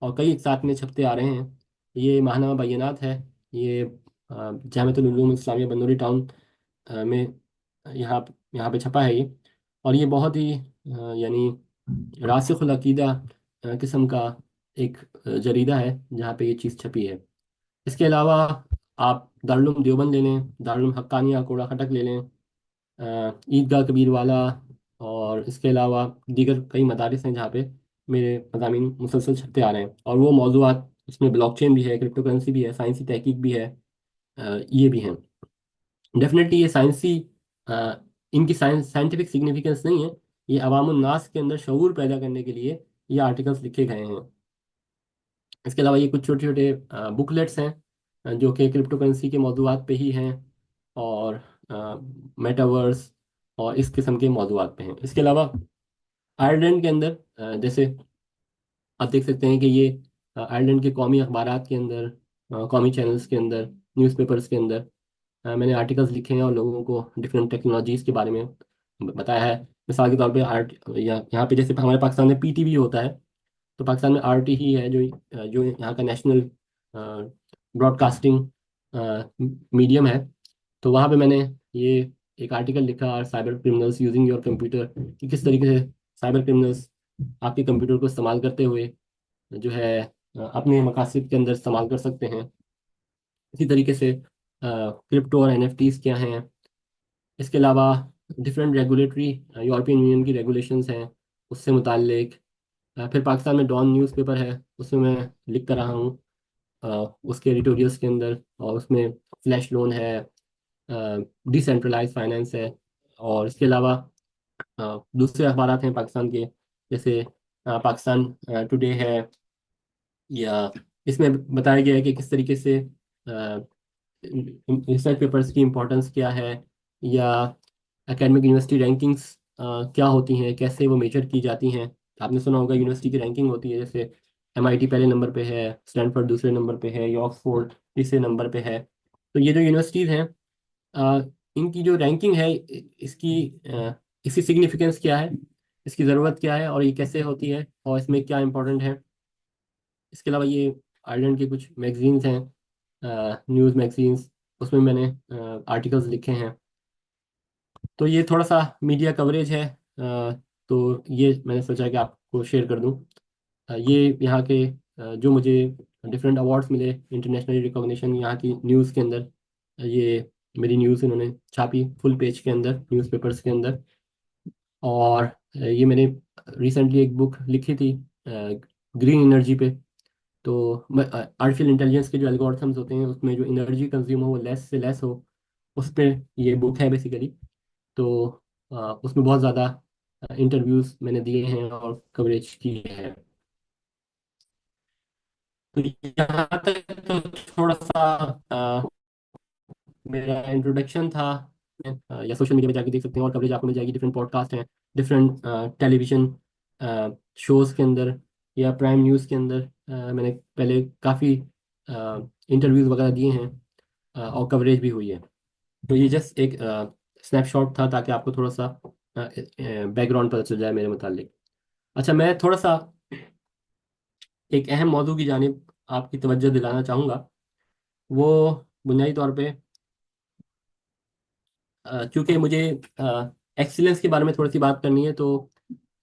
और कई एक साथ में छपते आ रहे हैं। ये माहनामा बैनात है, ये जामिअतुल उलूम इस्लामिया बंदूरी टाउन में यहाँ यहाँ पे छपा है ये। और ये बहुत ही यानी रासिखुल अकीदा किस्म का एक जरीदा है जहाँ पे ये चीज़ छपी है। इसके अलावा आप दारुल उलूम देवबंद ले लें, दारुल उलूम हक्कानिया कूड़ा खटक ले लें, ईदगाह कबीर वाला, और इसके अलावा दीगर कई मदारिस हैं जहाँ पे मेरे मज़ामीन मुसलसल छपते आ रहे हैं। और वो मौजूआत, इसमें ब्लॉकचेन भी है, क्रिप्टो करेंसी भी है, साइंसी तहकीक भी है, ये भी हैं। डेफिनेटली ये साइंसी अ, इनकी साइंटिफिक सिग्निफिकेंस नहीं है, ये अवामुन नास के अंदर शऊर पैदा करने के लिए ये आर्टिकल्स लिखे गए हैं। इसके अलावा ये कुछ छोटे छोटे बुकलेट्स हैं जो कि क्रिप्टो करेंसी के मौजूआत पे ही हैं, और मेटावर्स और इस किस्म के मौजूआत पे हैं। इसके अलावा आयरलैंड के अंदर जैसे आप देख सकते हैं कि ये आयरलैंड के कौमी अखबारात के अंदर, कौमी चैनल्स के अंदर, न्यूज़पेपर्स के अंदर मैंने आर्टिकल्स लिखे हैं और लोगों को डिफरेंट टेक्नोलॉजीज़ के बारे में बताया है। मिसाल के तौर पे यहाँ पे जैसे हमारे पाकिस्तान में PTV होता है, तो पाकिस्तान में RT ही है जो यहाँ का नेशनल ब्रॉडकास्टिंग मीडियम है। तो वहाँ पे मैंने ये एक आर्टिकल लिखा, और cyber criminals using your computer, कि किस तरीके से साइबर क्रिमिनल्स आपके कंप्यूटर को इस्तेमाल करते हुए जो है अपने मकासद के अंदर इस्तेमाल कर सकते हैं। इसी तरीके से क्रिप्टो और NFTs क्या हैं। इसके अलावा डिफरेंट रेगुलेटरी, यूरोपियन यूनियन की रेगुलेशंस हैं उससे मुताल्लिक। फिर पाकिस्तान में डॉन न्यूज़पेपर है, उसमें मैं लिख कर रहा हूँ अ, उसके एडिटोरियल्स के अंदर, और उसमें फ्लैश लोन है, डिसेंट्रलाइज फाइनेंस है। और इसके अलावा दूसरे अखबार हैं पाकिस्तान के, जैसे पाकिस्तान टुडे है, या इसमें बताया गया है कि किस तरीके से रिसर्च पेपर्स की इम्पोर्टेंस क्या है, या एकेडमिक यूनिवर्सिटी रैंकिंग्स क्या होती हैं, कैसे वो मेजर की जाती हैं। आपने सुना होगा यूनिवर्सिटी की रैंकिंग होती है, जैसे एमआईटी पहले नंबर पे है, स्टैनफोर्ड दूसरे नंबर पे है, ऑक्सफोर्ड तीसरे नंबर पे है। तो ये जो यूनिवर्सिटीज़ हैं, अ, इनकी जो रैंकिंग है, इसकी सिग्निफिकेंस क्या है, इसकी ज़रूरत क्या है, और ये कैसे होती है, और इसमें क्या इंपॉर्टेंट है। इसके अलावा ये आयरलैंड की कुछ मैगजीन्स हैं, न्यूज़ मैगजीन्स, उसमें मैंने आर्टिकल्स लिखे हैं। तो ये थोड़ा सा मीडिया कवरेज है, तो ये मैंने सोचा कि आपको शेयर कर दूं। ये यहाँ के जो मुझे डिफरेंट अवार्ड्स मिले, इंटरनेशनली रिकॉग्निशन यहाँ की न्यूज़ के अंदर, ये मेरी न्यूज़ इन्होंने छापी फुल पेज के अंदर न्यूज़पेपर्स के अंदर। और ये मैंने रिसेंटली एक बुक लिखी थी ग्रीन एनर्जी पे। तो आर्टिफिशियल इंटेलिजेंस के जो एल्गोरिथम्स होते हैं, उसमें जो एनर्जी कंज्यूम हो वो लेस से लेस हो, उस पर ये बुक है बेसिकली। तो उसमें बहुत ज़्यादा इंटरव्यूज मैंने दिए हैं और कवरेज की है। तो यहाँ तक तो थोड़ा सा मेरा इंट्रोडक्शन था। या सोशल मीडिया पे जाके देख सकते हैं, और कवरेज आपको मिल जाएगी। डिफरेंट पॉडकास्ट हैं, डिफरेंट टेलीविजन शोज़ के अंदर, या प्राइम न्यूज़ के अंदर मैंने पहले काफ़ी इंटरव्यूज़ वगैरह दिए हैं, और कवरेज भी हुई है। तो ये जस्ट एक स्नैपशॉट था, ताकि आपको थोड़ा सा बैकग्राउंड पता चल जाए मेरे मुतालिक। अच्छा, मैं थोड़ा सा एक अहम मौजू की जानिब आपकी तवज्जो दिलाना चाहूँगा। वो बुनियादी तौर पे, क्योंकि मुझे एक्सीलेंस के बारे में थोड़ी सी बात करनी है, तो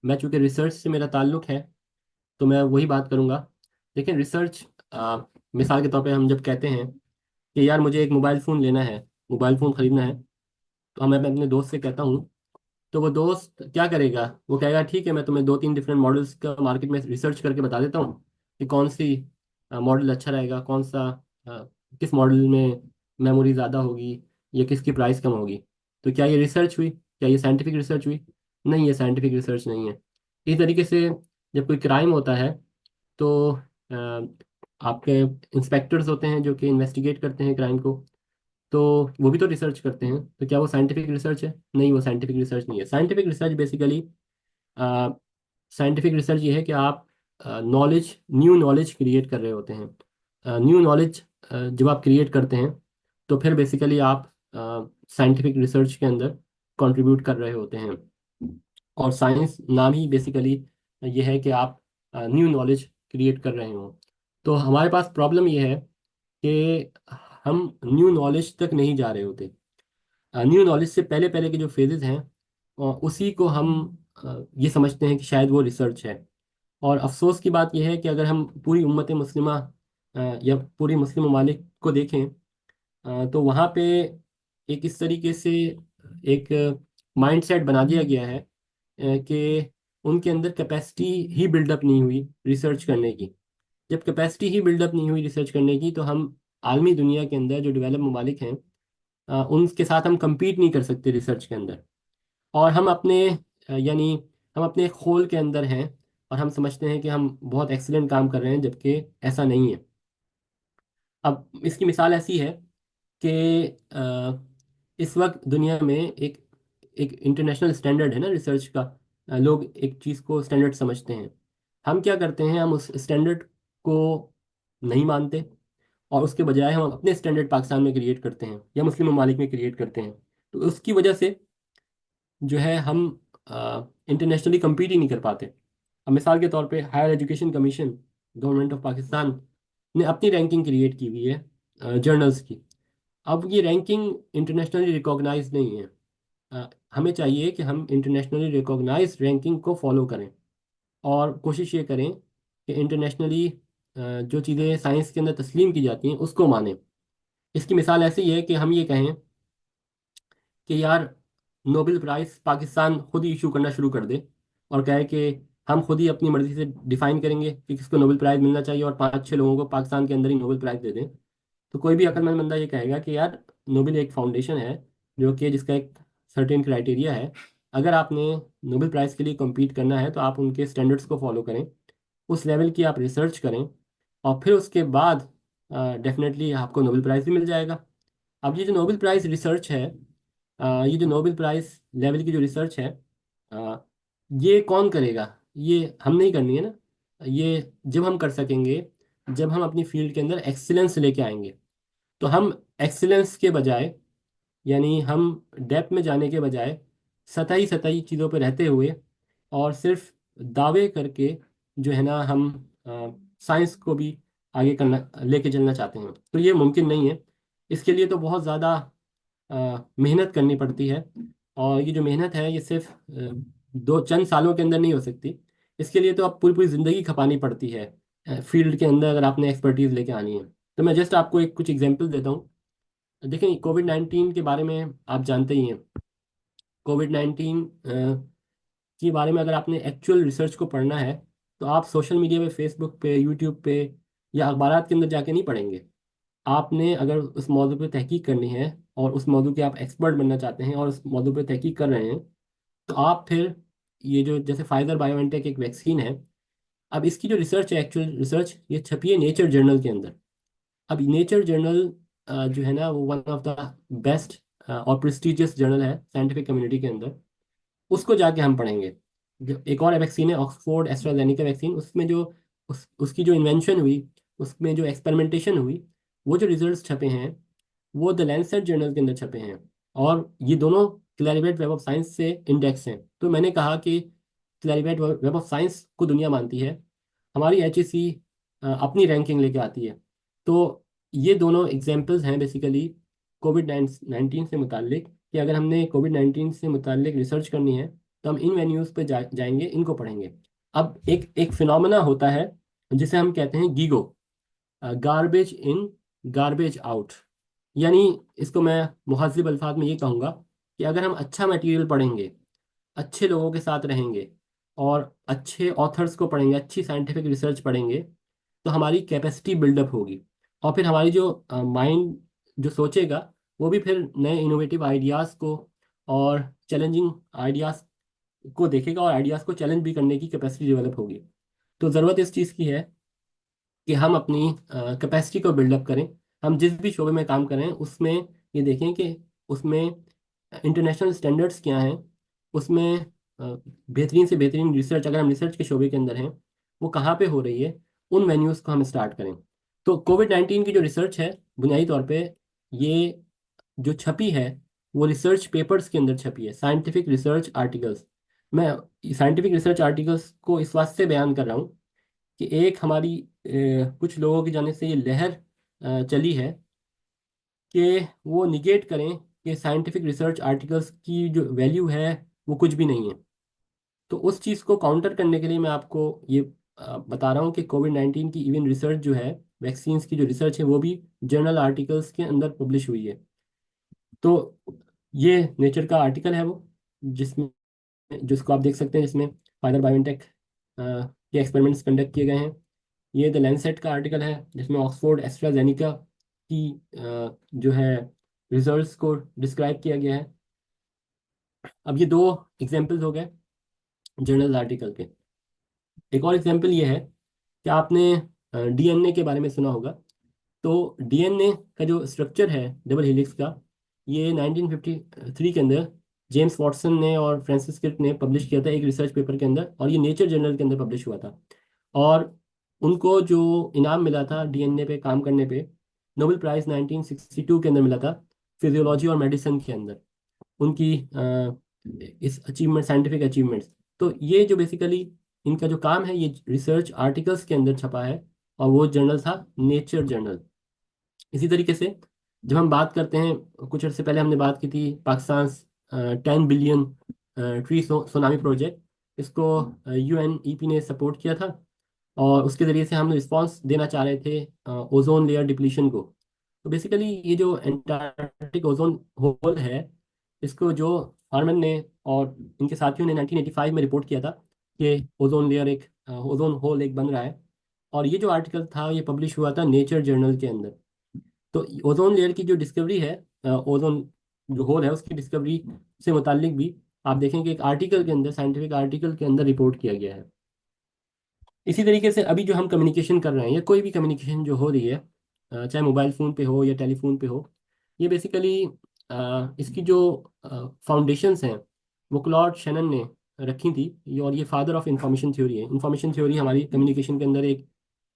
मैं चूँकि रिसर्च से मेरा ताल्लुक़ है, तो मैं वही बात करूँगा। लेकिन रिसर्च, मिसाल के तौर पे हम जब कहते हैं कि यार मुझे एक मोबाइल फ़ोन लेना है, मोबाइल फ़ोन ख़रीदना है, तो मैं अपने दोस्त से कहता हूँ, तो वो दोस्त क्या करेगा, वो कहेगा ठीक है, मैं तुम्हें दो तीन डिफरेंट मॉडल्स का मार्केट में रिसर्च करके बता देता हूँ कि कौन सी मॉडल अच्छा रहेगा, कौन सा अ, किस मॉडल में मेमोरी ज़्यादा होगी, या किसकी प्राइस कम होगी। तो क्या ये रिसर्च हुई? क्या ये साइंटिफिक रिसर्च हुई? नहीं, ये साइंटिफिक रिसर्च नहीं है। इस तरीके से जब कोई क्राइम होता है, तो आपके इंस्पेक्टर्स होते हैं जो कि इन्वेस्टिगेट करते हैं क्राइम को, तो वो भी तो रिसर्च करते हैं। तो क्या वो साइंटिफिक रिसर्च है? नहीं, वो साइंटिफिक रिसर्च नहीं है। Scientific research basically, scientific research ये है कि आप नॉलेज, न्यू नॉलेज क्रिएट कर रहे होते हैं। न्यू नॉलेज जब आप क्रिएट करते हैं, तो फिर बेसिकली आप साइंटिफिक रिसर्च के अंदर कंट्रीब्यूट कर रहे होते हैं। और साइंस नाम ही बेसिकली ये है कि आप न्यू नॉलेज क्रिएट कर रहे हो। तो हमारे पास प्रॉब्लम ये है कि हम न्यू नॉलेज तक नहीं जा रहे होते। न्यू नॉलेज से पहले पहले के जो फेजेस हैं, उसी को हम ये समझते हैं कि शायद वो रिसर्च है। और अफसोस की बात यह है कि अगर हम पूरी उम्मत मुस्लिमा या पूरी मुस्लिम ममालिक को देखें, तो वहाँ पे एक इस तरीके से एक माइंडसेट बना दिया गया है कि उनके अंदर कैपेसिटी ही बिल्डअप नहीं हुई रिसर्च करने की। जब कैपेसिटी ही बिल्डअप नहीं हुई रिसर्च करने की, तो हम आलमी दुनिया के अंदर जो डेवलप ममालिक हैं, उनके साथ हम compete नहीं कर सकते रिसर्च के अंदर। और हम अपने यानी हम अपने खोल के अंदर हैं, और हम समझते हैं कि हम बहुत एक्सीलेंट काम कर रहे हैं, जबकि ऐसा नहीं है। अब इसकी मिसाल ऐसी है कि इस वक्त दुनिया में एक एक इंटरनेशनल स्टैंडर्ड है ना रिसर्च का। लोग एक चीज़ को स्टैंडर्ड समझते हैं। हम क्या करते हैं, हम उस स्टैंडर्ड को नहीं मानते, और उसके बजाय हम अपने स्टैंडर्ड पाकिस्तान में क्रिएट करते हैं, या मुस्लिम ममालिक में क्रिएट करते हैं। तो उसकी वजह से जो है हम इंटरनेशनली compete ही नहीं कर पाते। अब मिसाल के तौर पे higher education commission, government of Pakistan ने अपनी रैंकिंग क्रिएट की हुई है जर्नल्स की। अब ये रैंकिंग इंटरनेशनली रिकॉग्नाइज नहीं है। हमें चाहिए कि हम इंटरनेशनली रिकॉग्नाइज रैंकिंग को फॉलो करें, और कोशिश ये करें कि इंटरनेशनली जो चीज़ें साइंस के अंदर तस्लीम की जाती हैं उसको मानें। इसकी मिसाल ऐसी है कि हम ये कहें कि यार नोबेल प्राइज़ पाकिस्तान खुद ही इशू करना शुरू कर दे, और कहे कि हम खुद ही अपनी मर्जी से डिफाइन करेंगे कि किसको नोबेल प्राइज़ मिलना चाहिए, और पाँच छः लोगों को पाकिस्तान के अंदर ही नोबेल प्राइज़ दे दें। तो कोई भी अक्लमंद बंदा ये कहेगा कि यार नोबेल एक फाउंडेशन है, जो कि जिसका एक सर्टेन क्राइटेरिया है। अगर आपने नोबेल प्राइज़ के लिए कम्पीट करना है, तो आप उनके स्टैंडर्ड्स को फॉलो करें, उस लेवल की आप रिसर्च करें, और फिर उसके बाद डेफिनेटली आपको नोबेल प्राइज़ भी मिल जाएगा। अब ये जो नोबेल प्राइज़ रिसर्च है, ये जो नोबेल प्राइज़ लेवल की जो रिसर्च है, अ, ये कौन करेगा? ये हम नहीं करनी है ना। ये जब हम कर सकेंगे, जब हम अपनी फील्ड के अंदर एक्सीलेंस लेके आएंगे। तो हम एक्सीलेंस के बजाय, यानी हम डेप्थ में जाने के बजाय सतही सतही चीज़ों पर रहते हुए और सिर्फ दावे करके जो है ना, हम साइंस को भी आगे करना, लेके चलना चाहते हैं, तो ये मुमकिन नहीं है। इसके लिए तो बहुत ज़्यादा मेहनत करनी पड़ती है। और ये जो मेहनत है, ये सिर्फ दो चंद सालों के अंदर नहीं हो सकती। इसके लिए तो आप पूरी पूरी ज़िंदगी खपानी पड़ती है फील्ड के अंदर, अगर आपने एक्सपर्टीज़ लेके आनी है। तो मैं जस्ट आपको एक कुछ एग्जांपल देता हूँ। देखें, कोविड 19 के बारे में आप जानते ही हैं। कोविड 19 के बारे में अगर आपने एक्चुअल रिसर्च को पढ़ना है, तो आप सोशल मीडिया पे, फेसबुक पे, यूट्यूब पे या अखबारात के अंदर जाके नहीं पढ़ेंगे। आपने अगर उस मौजू पे तहकीक करनी है और उस मौजू के आप एक्सपर्ट बनना चाहते हैं और उस मौजू पे तहकीक कर रहे हैं, तो आप फिर ये जो जैसे फाइजर बायोएनटेक एक वैक्सीन है, अब इसकी जो रिसर्च है, एक्चुअल रिसर्च, ये छपी है नेचर जर्नल के अंदर। अब नेचर जर्नल जो है ना, वो वन ऑफ द बेस्ट और प्रेस्टिजियस जर्नल है साइंटिफिक कम्युनिटी के अंदर। उसको जाके हम पढ़ेंगे। जो एक और वैक्सीन है, ऑक्सफोर्ड एस्ट्राजेनेका वैक्सीन, उसमें जो उसकी जो इन्वेंशन हुई, उसमें जो एक्सपेरिमेंटेशन हुई, वो जो रिजल्ट्स छपे हैं, वो द लैंसेट जर्नल के अंदर छपे हैं। और ये दोनों क्लैरिवेट वेब ऑफ साइंस से इंडेक्स हैं। तो मैंने कहा कि क्लैरिवेट वेब ऑफ साइंस को दुनिया मानती है, हमारी एचईसी अपनी रैंकिंग लेके आती है। तो ये दोनों एग्जांपल्स हैं बेसिकली कोविड 19 से मुतालिक, कि अगर हमने कोविड 19 से मुतालिक रिसर्च करनी है, तो हम इन वेन्यूज़ पे जाएंगे, इनको पढ़ेंगे। अब एक एक फिनोमेना होता है जिसे हम कहते हैं GIGO, garbage in garbage out. यानी इसको मैं मुहज़्ज़िब अल्फाज में ये कहूँगा कि अगर हम अच्छा मटेरियल पढ़ेंगे, अच्छे लोगों के साथ रहेंगे और अच्छे ऑथर्स को पढ़ेंगे, अच्छी साइंटिफिक रिसर्च पढ़ेंगे, तो हमारी कैपेसिटी बिल्डअप होगी। और फिर हमारी जो माइंड जो सोचेगा, वो भी फिर नए इनोवेटिव आइडियाज़ को और चैलेंजिंग आइडियाज़ को देखेगा, और आइडियाज़ को चैलेंज भी करने की कैपेसिटी डेवलप होगी। तो ज़रूरत इस चीज़ की है कि हम अपनी कैपेसिटी को बिल्डअप करें। हम जिस भी शोबे में काम करें, उसमें ये देखें कि उसमें इंटरनेशनल स्टैंडर्ड्स क्या हैं, उसमें बेहतरीन से बेहतरीन रिसर्च, अगर हम रिसर्च के शोबे के अंदर हैं, वो कहाँ पे हो रही है, उन वेन्यूज़ को हम स्टार्ट करें। तो कोविड 19 की जो रिसर्च है, बुनियादी तौर पे ये जो छपी है, वो रिसर्च पेपर्स के अंदर छपी है, साइंटिफिक रिसर्च आर्टिकल्स। मैं साइंटिफिक रिसर्च आर्टिकल्स को इस वास्ते से बयान कर रहा हूँ कि एक हमारी कुछ लोगों की जाने से ये लहर चली है कि वो निगेट करें कि साइंटिफिक रिसर्च आर्टिकल्स की जो वैल्यू है, वो कुछ भी नहीं है। तो उस चीज़ को काउंटर करने के लिए मैं आपको ये बता रहा हूँ कि कोविड 19 की इवन रिसर्च जो है, वैक्सीन्स की जो रिसर्च है, वो भी जर्नल आर्टिकल्स के अंदर पब्लिश हुई है। तो ये नेचर का आर्टिकल है वो, जिसमें जिसको आप देख सकते हैं, जिसमें फाइजर बायोएनटेक के एक्सपेरिमेंट्स कंडक्ट किए गए हैं। ये द लैंसेट का आर्टिकल है, जिसमें ऑक्सफोर्ड एस्ट्राजेनिका की जो है रिजल्ट्स को डिस्क्राइब किया गया है। अब ये दो एग्जांपल्स हो गए जर्नल आर्टिकल के। एक और एग्जांपल ये है कि आपने डीएनए के बारे में सुना होगा। तो डीएनए का जो स्ट्रक्चर है डबल हेलिक्स का, ये 1953 के अंदर जेम्स वॉटसन ने और फ्रांसिस क्रिक ने पब्लिश किया था एक रिसर्च पेपर के अंदर, और ये नेचर जर्नल के अंदर पब्लिश हुआ था। और उनको जो इनाम मिला था डीएनए पे काम करने पे, नोबेल प्राइज 1962 के अंदर मिला था, फिजियोलॉजी और मेडिसिन के अंदर, उनकी इस अचीवमेंट, साइंटिफिक अचीवमेंट्स। तो ये जो बेसिकली इनका जो काम है, ये रिसर्च आर्टिकल्स के अंदर छपा है, और वो जर्नल था नेचर जर्नल। इसी तरीके से जब हम बात करते हैं, कुछ अर्से पहले हमने बात की थी Pakistan 10 billion tree tsunami project. इसको यूएनईपी ने सपोर्ट किया था, और उसके ज़रिए से हम रिस्पांस देना चाह रहे थे ओजोन लेयर डिप्लीशन को। तो बेसिकली ये जो एंटार्क्टिक ओजोन होल है, इसको जो फार्मन ने और इनके साथियों ने 1985 में रिपोर्ट किया था कि ओजोन लेयर एक ओजोन होल एक बन रहा है। और ये जो आर्टिकल था, ये पब्लिश हुआ था नेचर जर्नल के अंदर। तो ओजोन लेयर की जो डिस्कवरी है, ओजोन जो होल है उसकी डिस्कवरी से मुतालिक भी आप देखें कि एक आर्टिकल के अंदर, साइंटिफिक आर्टिकल के अंदर रिपोर्ट किया गया है। इसी तरीके से अभी जो हम कम्युनिकेशन कर रहे हैं, या कोई भी कम्युनिकेशन जो हो रही है, चाहे मोबाइल फ़ोन पे हो या टेलीफोन पे हो, ये बेसिकली इसकी जो फाउंडेशंस हैं, वो क्लॉड शैनन ने रखी थी। और ये फादर ऑफ इंफॉर्मेशन थ्योरी है। इंफॉर्मेशन थ्योरी हमारी कम्युनिकेशन के अंदर एक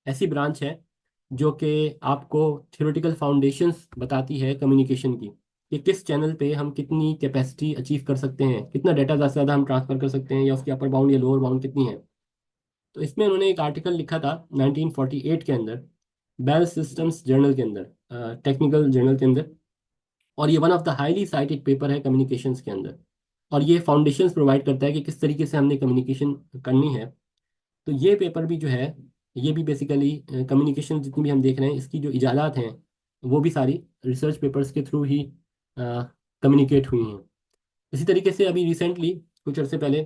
ऐसी ब्रांच है जो कि आपको थ्योरेटिकल फाउंडेशंस बताती है कम्युनिकेशन की, कि किस चैनल पे हम कितनी कैपेसिटी अचीव कर सकते हैं, कितना डाटा ज़्यादा से ज़्यादा हम ट्रांसफ़र कर सकते हैं, या उसकी अपर बाउंड या लोअर बाउंड कितनी है। तो इसमें उन्होंने एक आर्टिकल लिखा था 1948 के अंदर, बेल सिस्टम्स जर्नल के अंदर, टेक्निकल जर्नल के अंदर। और ये one of the highly cited paper है कम्युनिकेशंस के अंदर। और ये फाउंडेशंस प्रोवाइड करता है कि किस तरीके से हमने कम्युनिकेशन करनी है। तो ये पेपर भी जो है, ये भी बेसिकली कम्युनिकेशन जितनी भी हम देख रहे हैं इसकी जो इजादात हैं वो भी सारी रिसर्च पेपर्स के थ्रू ही कम्युनिकेट हुई हैं। इसी तरीके से अभी रिसेंटली कुछ अर्से पहले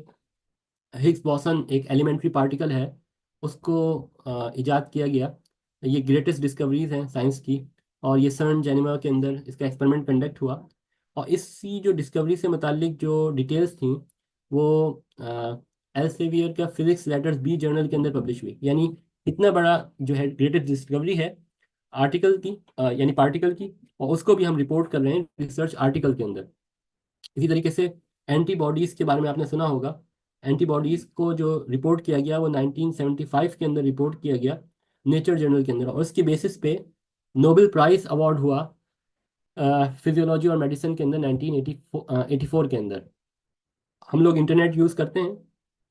हिग्स बोसन एक एलिमेंट्री पार्टिकल है, उसको इजाद किया गया। ये ग्रेटेस्ट डिस्कवरीज हैं साइंस की। और ये सर्न जेनेवा के अंदर इसका एक्सपेरिमेंट कंडक्ट हुआ। और इसी जो डिस्कवरी से मुतालिक जो डिटेल्स थी वो एल्सेवियर का फिजिक्स लेटर्स बी जर्नल के अंदर पब्लिश हुई। यानी इतना बड़ा जो है ग्रेटेस्ट डिस्कवरी है आर्टिकल की, यानी पार्टिकल की, और उसको भी हम रिपोर्ट कर रहे हैं रिसर्च आर्टिकल के अंदर। इसी तरीके से एंटीबॉडीज़ के बारे में आपने सुना होगा। एंटीबॉडीज़ को जो रिपोर्ट किया गया वो 1975 के अंदर रिपोर्ट किया गया नेचर जर्नल के अंदर, और उसके बेसिस पे नोबेल प्राइज़ अवार्ड हुआ फिजियोलॉजी और मेडिसिन के अंदर 1984 के अंदर। हम लोग इंटरनेट यूज़ करते हैं।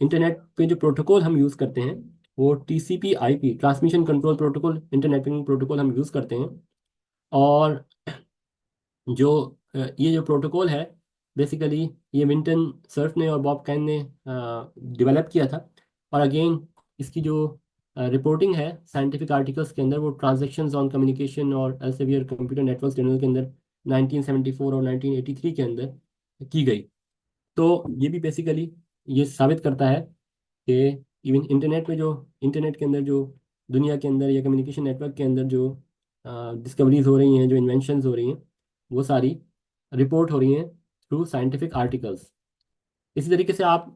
इंटरनेट पे जो प्रोटोकॉल हम यूज़ करते हैं वो TCP IP transmission control protocol, internetting protocol हम यूज़ करते हैं। और जो ये जो प्रोटोकॉल है बेसिकली ये विंटन सर्फ ने और बॉब कैन ने डेवलप किया था। और अगेन इसकी जो रिपोर्टिंग है साइंटिफिक आर्टिकल्स के अंदर वो ट्रांजैक्शंस ऑन कम्युनिकेशन और एल्सेवियर कंप्यूटर नेटवर्क जर्नल के अंदर 1974 और 1983 के अंदर की गई। तो ये भी बेसिकली ये साबित करता है कि इवन इंटरनेट में जो इंटरनेट के अंदर जो दुनिया के अंदर या कम्युनिकेशन नेटवर्क के अंदर जो डिस्कवरीज हो रही हैं, जो इन्वेंशंस हो रही हैं, वो सारी रिपोर्ट हो रही हैं थ्रू साइंटिफिक आर्टिकल्स। इसी तरीके से आप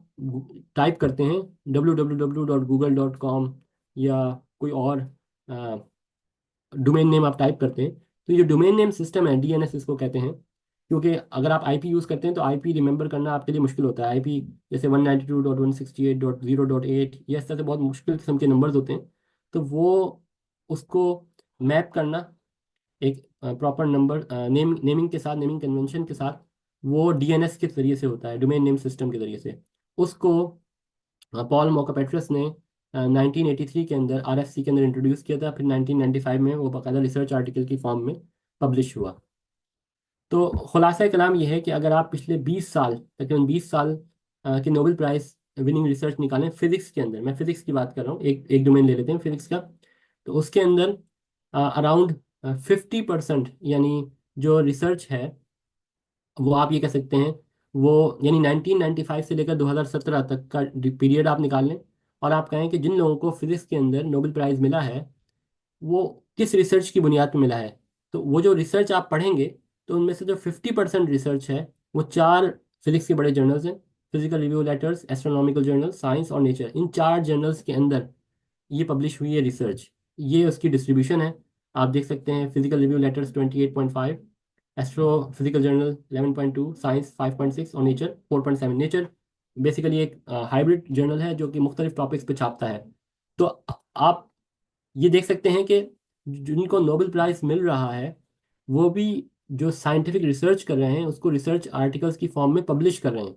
टाइप करते हैं www.google.com या कोई और डोमेन नेम आप टाइप करते हैं, तो ये डोमेन नेम सिस्टम है डीएनएस इसको कहते हैं। क्योंकि अगर आप आईपी यूज़ करते हैं तो आईपी रिमेंबर करना आपके लिए मुश्किल होता है। आईपी जैसे 192.168.0.8 या इस तरह से बहुत मुश्किल किस्म के नंबर्स होते हैं। तो वो उसको मैप करना एक प्रॉपर नंबर नेमिंग के साथ, नेमिंग कन्वेंशन के साथ, वो डीएनएस के जरिए से होता है, डोमेन नेम सिस्टम के जरिए से। उसको पॉल मोकापेट्रस ने 1983 के अंदर आरएफसी के अंदर इंट्रोड्यूस किया था। फिर 1995 में वो बाकायदा रिसर्च आर्टिकल की फॉर्म में पब्लिश हुआ। तो खुलासा कलाम यह है कि अगर आप पिछले 20 साल, तकरीबन 20 साल के नोबेल प्राइज विनिंग रिसर्च निकालें फिजिक्स के अंदर, मैं फिजिक्स की बात कर रहा हूँ, एक डोमेन ले लेते हैं फिजिक्स का। तो उसके अंदर अराउंड 50% यानी जो रिसर्च है वो आप ये कह सकते हैं वो, यानी 1995 से लेकर 2017 तक का पीरियड आप निकाल लें, और आप कहें कि जिन लोगों को फिजिक्स के अंदर नोबेल प्राइज़ मिला है वो किस रिसर्च की बुनियाद पर मिला है। तो वो जो रिसर्च आप पढ़ेंगे तो उनमें से जो 50% रिसर्च है वो चार फिजिक्स के बड़े जर्नल्स हैं, physical review letters, astronomical journal, science और नेचर। इन चार जर्नल्स के अंदर ये पब्लिश हुई है रिसर्च। ये उसकी डिस्ट्रीब्यूशन है। आप देख सकते हैं physical review letters 28.5, astro physical journal 11.2, science 5.6 और नेचर 4.7। नेचर बेसिकली एक हाइब्रिड जर्नल है जो कि मुख्तलिफ टॉपिक्स पे छापता है। तो आप ये देख सकते हैं कि जिनको नोबेल प्राइज मिल रहा है वो भी जो साइंटिफिक रिसर्च कर रहे हैं उसको रिसर्च आर्टिकल्स की फॉर्म में पब्लिश कर रहे हैं।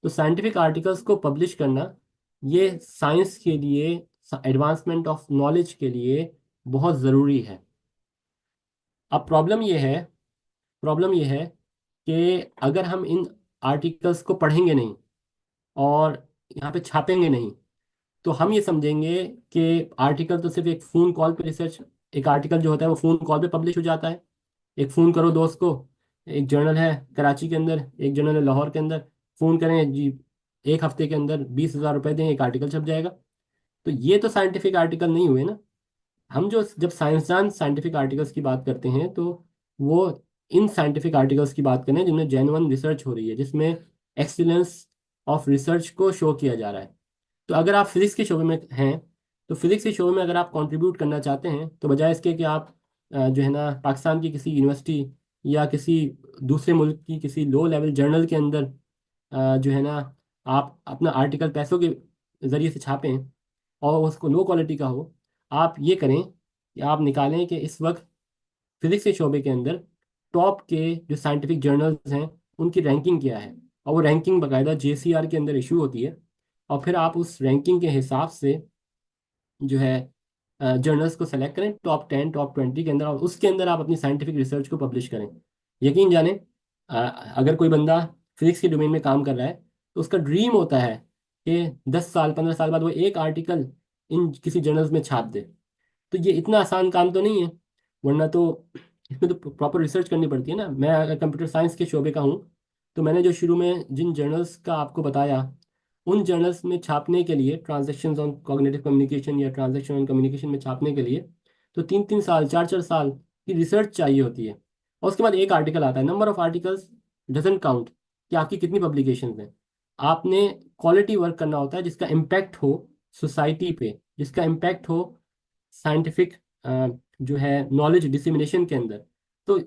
तो साइंटिफिक आर्टिकल्स को पब्लिश करना ये साइंस के लिए, एडवांसमेंट ऑफ नॉलेज के लिए बहुत ज़रूरी है। अब प्रॉब्लम ये है कि अगर हम इन आर्टिकल्स को पढ़ेंगे नहीं और यहाँ पे छापेंगे नहीं तो हम ये समझेंगे कि आर्टिकल तो सिर्फ एक फ़ोन कॉल पे रिसर्च, एक आर्टिकल जो होता है वो फ़ोन कॉल पे पब्लिश हो जाता है। एक फ़ोन करो दोस्त को, एक जर्नल है कराची के अंदर, एक जर्नल है लाहौर के अंदर, फ़ोन करें जी, एक हफ्ते के अंदर 20,000 रुपये दें, एक आर्टिकल छप जाएगा। तो ये तो साइंटिफिक आर्टिकल नहीं हुए ना। हम जो जब साइंसदान साइंटिफिक आर्टिकल्स की बात करते हैं तो वो इन साइंटिफिक आर्टिकल्स की बात करें जिनमें जेन्युइन रिसर्च हो रही है, जिसमें एक्सीलेंस ऑफ रिसर्च को शो किया जा रहा है। तो अगर आप फिजिक्स के शोबे में हैं तो फिजिक्स के शोबे में अगर आप कंट्रीब्यूट करना चाहते हैं तो बजाय इसके कि आप जो है ना पाकिस्तान की किसी यूनिवर्सिटी या किसी दूसरे मुल्क की किसी लो लेवल जर्नल के अंदर जो है ना आप अपना आर्टिकल पैसों के ज़रिए से छापें और उसको लो क्वालिटी का हो, आप ये करें कि आप निकालें कि इस वक्त फिजिक्स के शोबे के अंदर टॉप के जो साइंटिफिक जर्नल्स हैं उनकी रैंकिंग क्या है, और वो रैंकिंग बाकायदा JCR के अंदर इशू होती है। और फिर आप उस रैंकिंग के हिसाब से जो है जर्नल्स को सेलेक्ट करें टॉप 10 टॉप 20 के अंदर, और उसके अंदर आप अपनी साइंटिफिक रिसर्च को पब्लिश करें। यकीन जाने, अ, अगर कोई बंदा फिजिक्स के डोमेन में काम कर रहा है तो उसका ड्रीम होता है कि 10 साल 15 साल बाद वो एक आर्टिकल इन किसी जर्नल्स में छाप दे। तो ये इतना आसान काम तो नहीं है, वरना तो इसमें तो प्रॉपर रिसर्च करनी पड़ती है ना। मैं अगर कंप्यूटर साइंस के शोबे का हूँ, तो मैंने जो शुरू में जिन जर्नल्स का आपको बताया, उन जर्नल्स में छापने के लिए ट्रांजैक्शंस ऑन कॉग्निटिव कम्युनिकेशन या ट्रांजैक्शन ऑन कम्युनिकेशन में छापने के लिए तो 3 3 साल 4 4 साल की रिसर्च चाहिए होती है। और उसके बाद एक आर्टिकल आता है। Number of articles doesn't count कि आपकी कितनी पब्लिकेशन हैं। आपने क्वालिटी वर्क करना होता है जिसका इम्पैक्ट हो सोसाइटी पे, जिसका इम्पैक्ट हो साइंटिफिक जो है नॉलेज डिसिमिनेशन के अंदर। तो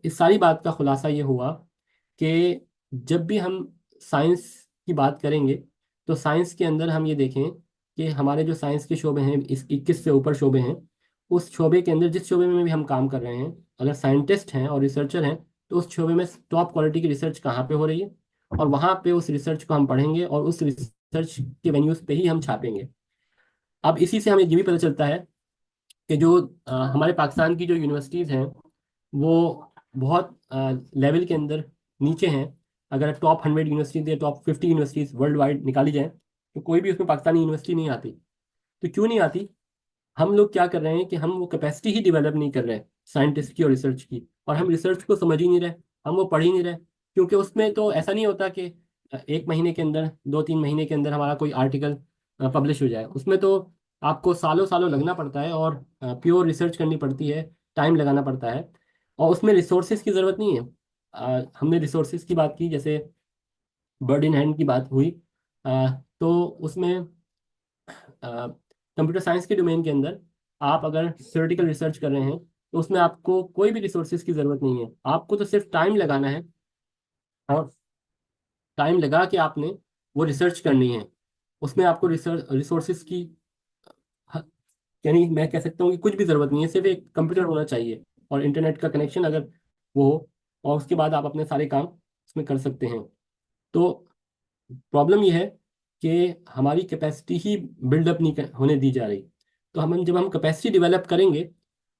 इस सारी बात का खुलासा ये हुआ कि जब भी हम साइंस की बात करेंगे तो साइंस के अंदर हम ये देखें कि हमारे जो साइंस के शोबे हैं, इस 21 से ऊपर शोबे हैं, उस शोबे के अंदर जिस शोबे में भी हम काम कर रहे हैं, अगर साइंटिस्ट हैं और रिसर्चर हैं, तो उस शोबे में टॉप क्वालिटी की रिसर्च कहाँ पे हो रही है, और वहाँ पे उस रिसर्च को हम पढ़ेंगे और उस रिसर्च के वेन्यूज पे ही हम छापेंगे। अब इसी से हमें ये भी पता चलता है कि जो हमारे पाकिस्तान की जो यूनिवर्सिटीज़ हैं वो बहुत लेवल के अंदर नीचे हैं। अगर टॉप 100 यूनिवर्सिटीज या टॉप 50 यूनिवर्सिटीज वर्ल्ड वाइड निकाली जाए तो कोई भी उसमें पाकिस्तानी यूनिवर्सिटी नहीं आती। तो क्यों नहीं आती? हम लोग क्या कर रहे हैं कि हम वो कैपेसिटी ही डेवलप नहीं कर रहे साइंटिस्ट की और रिसर्च की, और हम रिसर्च को समझ ही नहीं रहे, हम वो पढ़ ही नहीं रहे। क्योंकि उसमें तो ऐसा नहीं होता कि 1 महीने के अंदर 2 3 महीने के अंदर हमारा कोई आर्टिकल पब्लिश हो जाए। उसमें तो आपको सालों सालों लगना पड़ता है और प्योर रिसर्च करनी पड़ती है, टाइम लगाना पड़ता है। और उसमें रिसोर्सेज की ज़रूरत नहीं है। हमने रिसोर्सेज की बात की, जैसे बर्ड इन हैंड की बात हुई। तो उसमें कंप्यूटर साइंस के डोमेन के अंदर आप अगर थ्योरेटिकल रिसर्च कर रहे हैं तो उसमें आपको कोई भी रिसोर्सेज की ज़रूरत नहीं है। आपको तो सिर्फ टाइम लगाना है, और टाइम लगा के आपने वो रिसर्च करनी है। उसमें आपको रिसर्च रिसोर्सेज की ह- यानी मैं कह सकता हूँ कि कुछ भी ज़रूरत नहीं है, सिर्फ एक कंप्यूटर होना चाहिए और इंटरनेट का कनेक्शन अगर वो हो, और उसके बाद आप अपने सारे काम उसमें कर सकते हैं। तो प्रॉब्लम ये है कि हमारी कैपेसिटी ही बिल्डअप नहीं होने दी जा रही। तो हम जब हम कैपेसिटी डेवलप करेंगे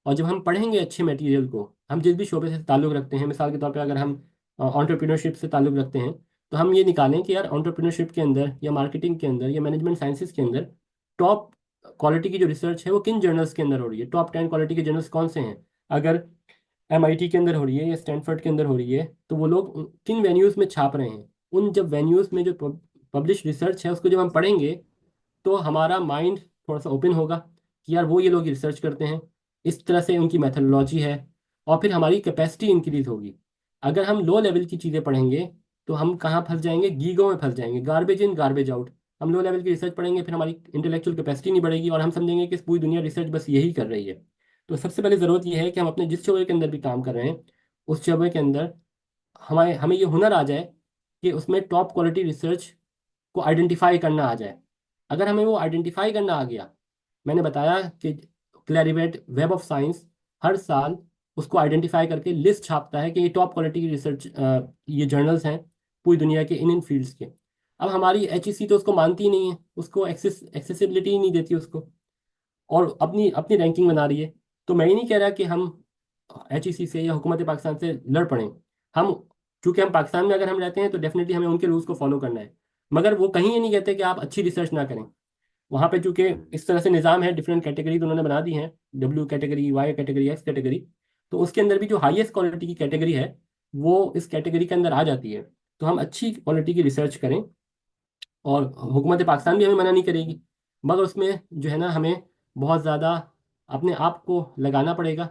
और जब हम पढ़ेंगे अच्छे मटेरियल को, हम जिस भी शोबे से ताल्लुक़ रखते हैं, मिसाल के तौर पे अगर हम एंटरप्रेन्योरशिप से ताल्लुक़ रखते हैं, तो हम ये निकालें कि यार एंटरप्रेन्योरशिप के अंदर या मार्केटिंग के अंदर या मैनेजमेंट साइंसेज के अंदर टॉप क्वालिटी की जो रिसर्च है वो किन जर्नल्स के अंदर हो रही है, टॉप 10 क्वालिटी के जर्नल्स कौन से हैं। अगर MIT के अंदर हो रही है या स्टैनफोर्ड के अंदर हो रही है, तो वो लोग किन वेन्यूज़ में छाप रहे हैं। उन जब वेन्यूज़ में जो पब्लिश रिसर्च है उसको जब हम पढ़ेंगे तो हमारा माइंड थोड़ा सा ओपन होगा कि यार वो ये लोग रिसर्च करते हैं, इस तरह से उनकी मेथडोलॉजी है। और फिर हमारी कैपेसिटी इंक्रीज होगी। अगर हम लो लेवल की चीज़ें पढ़ेंगे तो हम कहाँ फंस जाएंगे, गीगो में फंस जाएंगे, गार्बेज इन गार्बेज आउट। हम लो लेवल की रिसर्च पढ़ेंगे, फिर हमारी इंटेलेक्चुअल कैपेसिटी नहीं बढ़ेगी और हम समझेंगे कि इस पूरी दुनिया रिसर्च बस यही कर रही है। तो सबसे पहले ज़रूरत यह है कि हम अपने जिस शोबे के अंदर भी काम कर रहे हैं उस शोबे के अंदर हमारे हमें ये हुनर आ जाए कि उसमें टॉप क्वालिटी रिसर्च को आइडेंटिफाई करना आ जाए। अगर हमें वो आइडेंटिफाई करना आ गया, मैंने बताया कि क्लैरिवेट वेब ऑफ साइंस हर साल उसको आइडेंटिफाई करके लिस्ट छापता है कि ये टॉप क्वालिटी की रिसर्च ये जर्नल्स हैं पूरी दुनिया के इन इन फील्ड्स के। अब हमारी HEC तो उसको मानती ही नहीं है, उसको एक्सेसिबिलिटी ही नहीं देती उसको, और अपनी अपनी रैंकिंग बना रही है। तो मैं ही नहीं कह रहा कि हम HEC से या हुकूमत पाकिस्तान से लड़ पड़े। हम चूंकि हम पाकिस्तान में अगर हम रहते हैं तो डेफिनेटली हमें उनके रूल्स को फॉलो करना है। मगर वो कहीं ये नहीं कहते कि आप अच्छी रिसर्च ना करें। वहाँ पे चूंकि इस तरह से निज़ाम है, डिफरेंट कैटेगरीज उन्होंने बना दी हैं, W category, Y category, X category. तो उसके अंदर भी जो हाईएस्ट क्वालिटी की कैटेगरी है वो इस कैटेगरी के अंदर आ जाती है। तो हम अच्छी क्वालिटी की रिसर्च करें, और हुकूमत पाकिस्तान भी हमें मना नहीं करेगी। मगर उसमें जो है ना, हमें बहुत ज़्यादा अपने आप को लगाना पड़ेगा,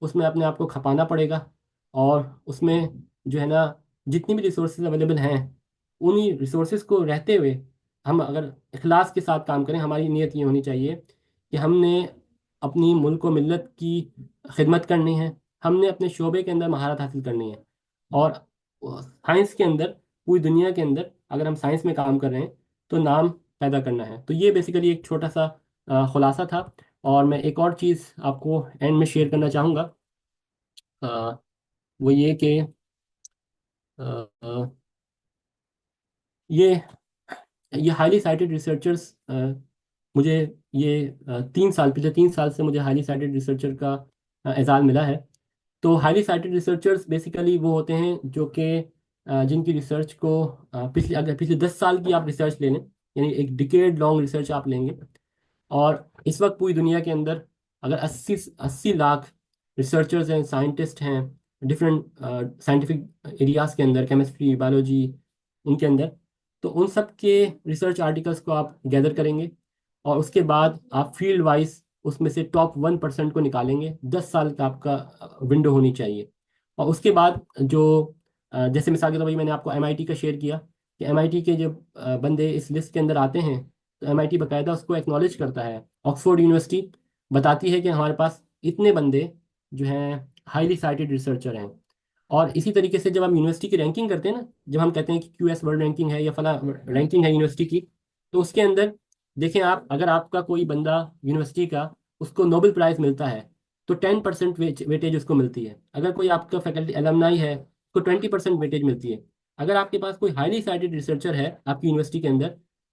उसमें अपने आप को खपाना पड़ेगा। और उसमें जो है ना, जितनी भी रिसोर्सेज अवेलेबल हैं उन्हीं रिसोर्सेज को रहते हुए हम अगर इखलास के साथ काम करें, हमारी नीयत ये होनी चाहिए कि हमने अपनी मुल्क व मिल्लत की खिदमत करनी है, हमने अपने शोबे के अंदर महारत हासिल करनी है, और साइंस के अंदर पूरी दुनिया के अंदर अगर हम साइंस में काम कर रहे हैं तो नाम पैदा करना है। तो ये बेसिकली एक छोटा सा खुलासा था। और मैं एक और चीज़ आपको एंड में शेयर करना चाहूँगा, वो ये कि अ, अ, ये ये हाईली साइटेड रिसर्चर्स, मुझे ये 3 साल, पिछले 3 साल से मुझे हाईली साइटेड रिसर्चर का एजाज़ मिला है। तो हाईली साइटेड रिसर्चर्स बेसिकली वो होते हैं जो कि जिनकी रिसर्च को अगर पिछले 10 साल की आप रिसर्च ले लें, यानी एक डिकेड लॉन्ग रिसर्च आप लेंगे, और इस वक्त पूरी दुनिया के अंदर अगर 80 80 लाख रिसर्चर्स हैं, साइंटिस्ट हैं, डिफरेंट साइंटिफिक एरियाज के अंदर, केमिस्ट्री, बायोलॉजी, उनके अंदर, तो उन सब के रिसर्च आर्टिकल्स को आप गैदर करेंगे, और उसके बाद आप फील्ड वाइज उसमें से टॉप 1% को निकालेंगे। 10 साल का आपका विंडो होनी चाहिए। और उसके बाद जो जैसे मिसाल के तौर पर मैंने आपको एमआईटी का शेयर किया, कि एमआईटी के जब बंदे इस लिस्ट के अंदर आते हैं, तो एमआईटी बाकायदा उसको एक्नॉलेज करता है। ऑक्सफोर्ड यूनिवर्सिटी बताती है कि हमारे पास इतने बंदे जो हैं हाईली साइटेड रिसर्चर हैं। और इसी तरीके से जब हम यूनिवर्सिटी की रैंकिंग करते हैं ना, जब हम कहते हैं कि क्यूएस वर्ल्ड रैंकिंग है या फला रैंकिंग है यूनिवर्सिटी की, तो उसके अंदर देखें आप, अगर आपका कोई बंदा यूनिवर्सिटी का, उसको नोबेल प्राइज़ मिलता है, तो 10% वेटेज उसको मिलती है। अगर कोई आपका फैकल्टी एलमनाई है, तो 20% वेटेज मिलती है। अगर आपके पास कोई हाईली साइटेड रिसर्चर है आपकी यूनिवर्सिटी के अंदर,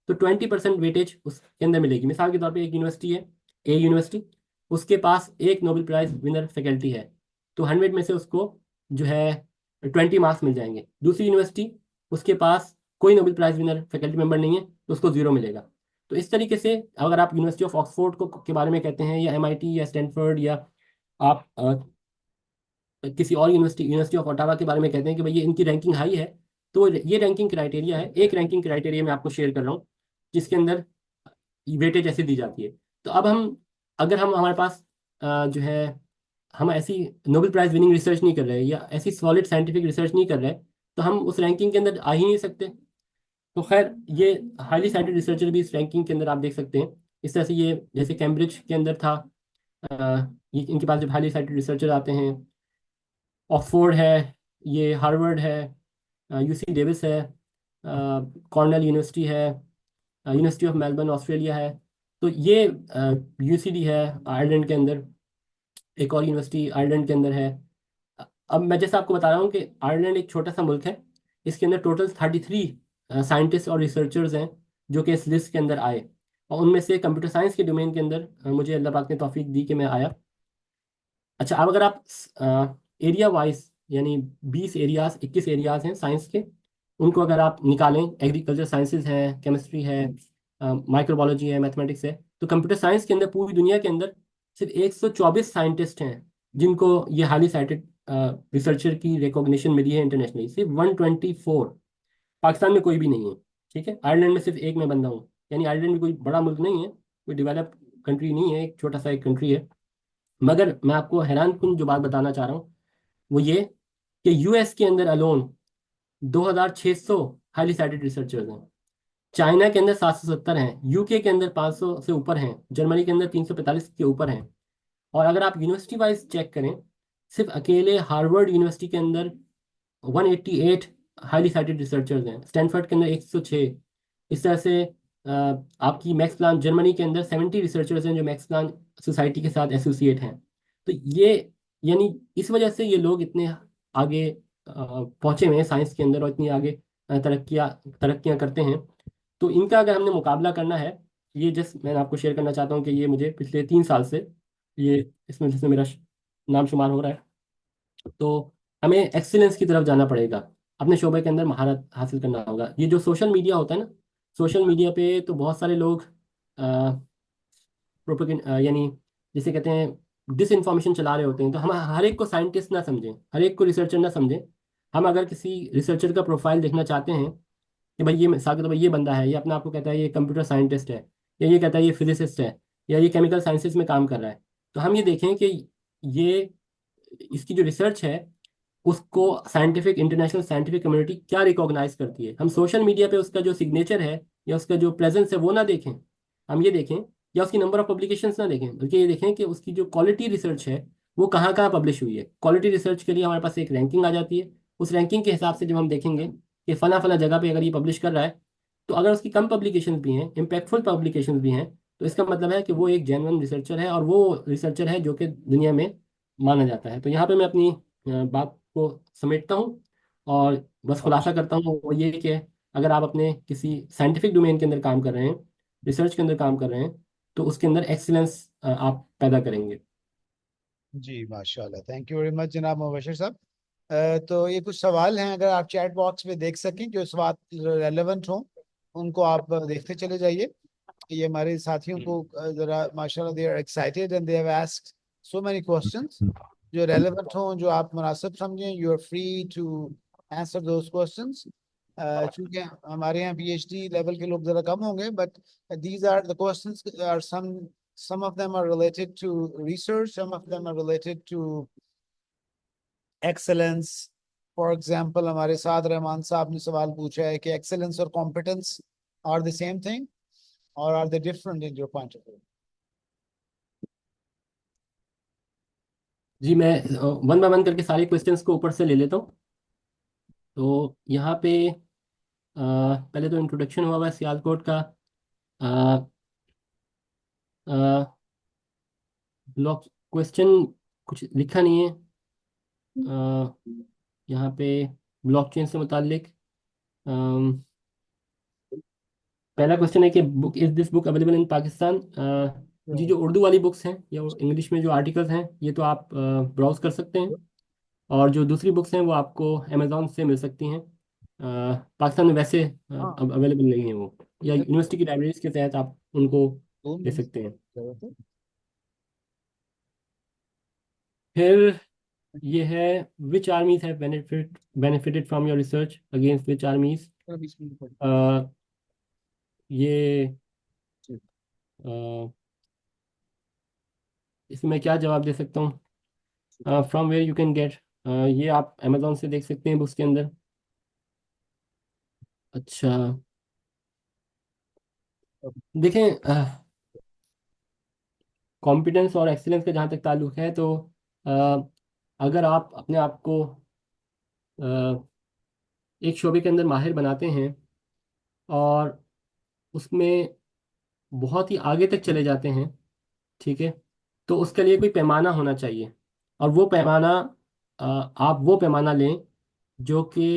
तो 20% वेटेज उसके अंदर मिलेगी। मिसाल के तौर पे एक यूनिवर्सिटी है, ए यूनिवर्सिटी, उसके पास एक नोबेल प्राइज विनर फैकल्टी है, तो 100 में से उसको जो है 20 मार्क्स मिल जाएंगे। दूसरी यूनिवर्सिटी, उसके पास कोई Nobel prize winner faculty member नहीं है, तो उसको 0 मिलेगा। तो इस तरीके से अगर आप यूनिवर्सिटी ऑफ ऑक्सफोर्ड को के बारे में कहते हैं, या एमआईटी या स्टैनफोर्ड, या आप किसी और यूनिवर्सिटी, यूनिवर्सिटी ऑफ ओटावा के बारे में कहते हैं कि भाई ये इनकी रैंकिंग हाई है, तो ये रैंकिंग क्राइटेरिया है। एक रैंकिंग क्राइटेरिया मैं आपको शेयर कर रहा हूँ जिसके अंदर वेटेज ऐसे दी जाती है। तो अब हम, अगर हम हमारे पास जो है, हम ऐसी नोबेल प्राइज विनिंग रिसर्च नहीं कर रहे या ऐसी सॉलिड साइंटिफिक रिसर्च नहीं कर रहे, तो हम उस रैंकिंग के अंदर आ ही नहीं सकते। तो खैर, ये हाईली साइटेड रिसर्चर भी इस रैंकिंग के अंदर आप देख सकते हैं। इस तरह से ये जैसे कैम्ब्रिज के अंदर था, ये इनके पास जब हाईली साइटेड रिसर्चर आते हैं, ऑक्सफोर्ड है, ये हार्वर्ड है, यूसी डेविस है, कॉर्नेल यूनिवर्सिटी है, यूनिवर्सिटी ऑफ मेलबर्न ऑस्ट्रेलिया है, तो ये यूसीडी है आयरलैंड के अंदर, एक और यूनिवर्सिटी आयरलैंड के अंदर है। अब मैं जैसे आपको बता रहा हूँ कि आयरलैंड एक छोटा सा मुल्क है, इसके अंदर टोटल 33 साइंटिस्ट और रिसर्चर्स हैं जो कि इस लिस्ट के अंदर आए। और उनमें से कंप्यूटर साइंस के डोमेन के अंदर मुझे अल्लाह पाक ने तौफीक दी कि मैं आया। अच्छा, अब अगर आप एरिया वाइज, यानी 20 एरियाज, 21 एरियाज हैं साइंस के, उनको अगर आप निकालें, एग्रीकल्चर साइंसेज है, केमिस्ट्री है, माइक्रोबायोलॉजी है, मैथमेटिक्स है, तो कंप्यूटर साइंस के अंदर पूरी दुनिया के अंदर सिर्फ 124 साइंटिस्ट हैं जिनको ये हाईली साइटेड रिसर्चर की रिकॉग्निशन मिली है इंटरनेशनली। सिर्फ 124। पाकिस्तान में कोई भी नहीं है, ठीक है। आयरलैंड में सिर्फ एक मैं बंदा हूँ, यानी आयरलैंड भी कोई बड़ा मुल्क नहीं है, कोई डेवलप कंट्री नहीं है, एक छोटा सा एक कंट्री है। मगर मैं आपको हैरान कुन जो बात बताना चाह रहा हूँ, वो ये कि यूएस के अंदर अलोन 2600 हाईली साइटेड रिसर्चर्स हैं। चाइना के अंदर 770 हैं, यूके के अंदर 500 से ऊपर हैं, जर्मनी के अंदर 345 के ऊपर हैं। और अगर आप यूनिवर्सिटी वाइज चेक करें, सिर्फ अकेले हार्वर्ड यूनिवर्सिटी के अंदर 188 हाईली साइटेड रिसर्चर्स हैं, स्टैनफोर्ड के अंदर 106। इस तरह से आपकी मैक्स प्लान जर्मनी के अंदर 70 रिसर्चर्स हैं जो मैक्स प्लान सोसाइटी के साथ एसोसिएट हैं। तो ये, यानी इस वजह से ये लोग इतने आगे पहुंचे हुए हैं साइंस के अंदर, और इतनी आगे तरक्कियां करते हैं। तो इनका अगर हमने मुकाबला करना है, ये जस्ट मैं आपको शेयर करना चाहता हूँ कि ये मुझे पिछले 3 साल से ये इसमें जिसमें मेरा नाम शुमार हो रहा है। तो हमें एक्सीलेंस की तरफ जाना पड़ेगा, अपने शोबे के अंदर महारत हासिल करना होगा। ये जो सोशल मीडिया होता है ना, सोशल मीडिया पे तो बहुत सारे लोग प्रोपेगेंड, यानी जिसे कहते हैं डिस इन्फॉर्मेशन चला रहे होते हैं। तो हम हर एक को साइंटिस्ट ना समझें, हर एक को रिसर्चर ना समझें। हम अगर किसी रिसर्चर का प्रोफाइल देखना चाहते हैं कि भाई ये साबित, भाई ये बंदा है, ये अपने आप को कहता है ये कंप्यूटर साइंटिस्ट है, या ये कहता है ये फिजिसिस्ट है, या ये केमिकल साइंसेज में काम कर रहा है, तो हम ये देखें कि ये, इसकी जो रिसर्च है उसको साइंटिफिक, इंटरनेशनल साइंटिफिक कम्युनिटी क्या रिकॉग्नाइज करती है। हम सोशल मीडिया पे उसका जो सिग्नेचर है या उसका जो प्रेजेंस है वो ना देखें, हम ये देखें, या उसकी नंबर ऑफ पब्लिकेशंस ना देखें, बल्कि ये देखें कि उसकी जो क्वालिटी रिसर्च है वो कहाँ कहाँ पब्लिश हुई है। क्वालिटी रिसर्च के लिए हमारे पास एक रैंकिंग आ जाती है, उस रैंकिंग के हिसाब से जब हम देखेंगे कि फला फला जगह पे अगर ये पब्लिश कर रहा है, तो अगर उसकी कम पब्लिकेशन भी हैं, इम्पैक्टफुल पब्लिकेशन भी हैं, तो इसका मतलब है कि वो एक जेन्युइन रिसर्चर है, और वो रिसर्चर है जो कि दुनिया में माना जाता है। तो यहाँ पे मैं अपनी बात को समेटता हूँ, और बस खुलासा करता हूँ वो ये कि अगर आप अपने किसी साइंटिफिक डोमेन के अंदर काम कर रहे हैं, रिसर्च के अंदर काम कर रहे हैं, तो उसके अंदर एक्सीलेंस आप पैदा करेंगे। जी माशाल्लाह, थैंक यू वेरी मच जनाब मुबशिर साहब। तो ये कुछ सवाल हैं, अगर आप चैट बॉक्स में देख सकें जो सवाल रेलेवेंट हों, उनको आप देखते चले जाइए। ये हमारे साथियों को जरा माशाल्लाह they are excited and they have asked so many questions जो रेलेवेंट हों, जो आप मुनासिब समझें, you are free to answer those questions. चूंकि हमारे यहाँ पीएचडी लेवल के लोग जरा कम होंगे, but these are the questions are some of them are related to research, some of them are related to excellence. For example, हमारे साथ रहमान साहब ने सवाल पूछा है कि excellence और competence are the same thing or are they different in your point of view? जी, मैं वन बाय वन करके सारे क्वेश्चंस को ऊपर से ले लेता हूँ। तो यहाँ पे पहले तो इंट्रोडक्शन हुआ हुआ है सियालकोट का। ब्लॉक क्वेश्चन कुछ लिखा नहीं है यहाँ पे। ब्लॉकचेन से मुतालिक पहला क्वेश्चन है कि book is this book available in Pakistan. जी, जो उर्दू वाली बुक्स हैं या इंग्लिश में जो आर्टिकल्स हैं, ये तो आप ब्राउज कर सकते हैं, और जो दूसरी बुक्स हैं वो आपको अमेजोन से मिल सकती हैं। पाकिस्तान में वैसे हाँ, अब अवेलेबल नहीं है वो, या यूनिवर्सिटी की लाइब्रेरीज के तहत आप उनको ले सकते हैं। फिर ये है, which armies have benefited from your research, against which armies. ये अ, इसमें मैं क्या जवाब दे सकता हूँ? From where you can get, ये आप अमेजोन से देख सकते हैं बुक्स के अंदर। अच्छा, देखें, कॉम्पिटेंस और एक्सीलेंस का जहाँ तक ताल्लुक है, तो अ, अगर आप अपने आप को एक शोबे के अंदर माहिर बनाते हैं, और उसमें बहुत ही आगे तक चले जाते हैं, ठीक है, तो उसके लिए कोई पैमाना होना चाहिए। और वो पैमाना, आप वो पैमाना लें जो कि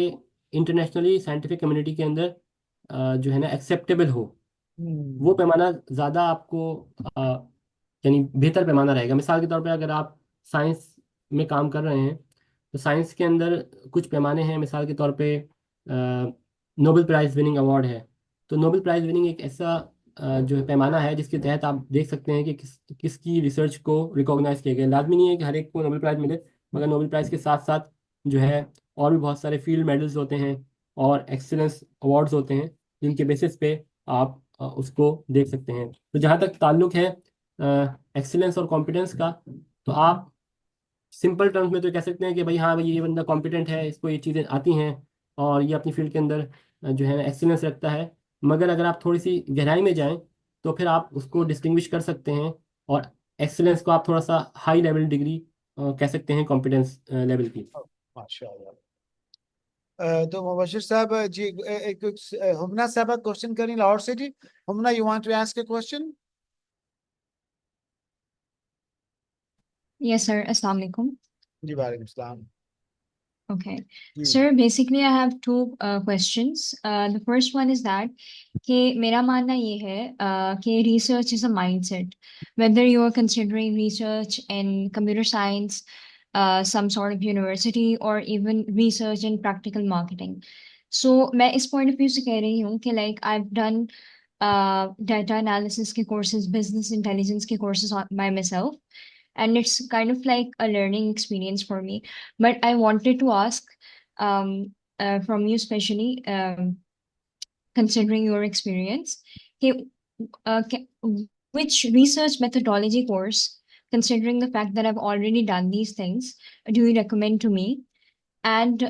इंटरनेशनली साइंटिफिक कम्युनिटी के अंदर जो है ना एक्सेप्टेबल हो। वो पैमाना ज़्यादा आपको यानी बेहतर पैमाना रहेगा। मिसाल के तौर पे अगर आप साइंस में काम कर रहे हैं, तो साइंस के अंदर कुछ पैमाने हैं। मिसाल के तौर पे नोबेल प्राइज़ विनिंग अवार्ड है। तो नोबेल प्राइज़ विनिंग एक ऐसा जो है पैमाना है जिसके तहत आप देख सकते हैं कि किसकी रिसर्च को रिकॉग्नाइज किया गया। लाजमी नहीं है कि हर एक को नोबेल प्राइज़ मिले, मगर नोबेल प्राइज़ के साथ साथ जो है और भी बहुत सारे फील्ड मेडल्स होते हैं और एक्सीलेंस अवार्ड्स होते हैं, जिनके बेसिस पे आप उसको देख सकते हैं। तो जहाँ तक ताल्लुक है एक्सीलेंस और कॉम्पिटेंस का, तो आप सिंपल टर्म्स में तो कह सकते हैं कि भाई हाँ भाई, ये बंदा कॉम्पिटेंट है, इसको ये चीज़ें आती हैं, और ये अपनी फील्ड के अंदर जो है एक्सीलेंस रखता है। मगर अगर आप थोड़ी सी गहराई में जाएं, तो फिर आप उसको डिस्टिंग्विश कर सकते हैं, और एक्सीलेंस को आप थोड़ा सा हाई लेवल डिग्री कह सकते हैं कॉम्पिटेंस लेवल की। माशाल्लाह। तो मुबशिर साहब जी, एक हुमना साहब क्वेश्चन करें लाहौर से जी। Humna, you want to ask a question? Yes, sir. Assalamu alaikum. जी वालेकुम सलाम। Okay. Ji Sir, basically I have two questions. The first one is that कि मेरा मानना ये है कि research is a mindset. Whether you are considering research in computer science, some sort of university, or even research in practical marketing. So मैं इस point of view से कह रही हूँ कि like I've done data analysis के courses, business intelligence के courses by myself, and it's kind of like a learning experience for me. But I wanted to ask from you, especially considering your experience, okay, which research methodology course, considering the fact that I've already done these things, do you recommend to me? And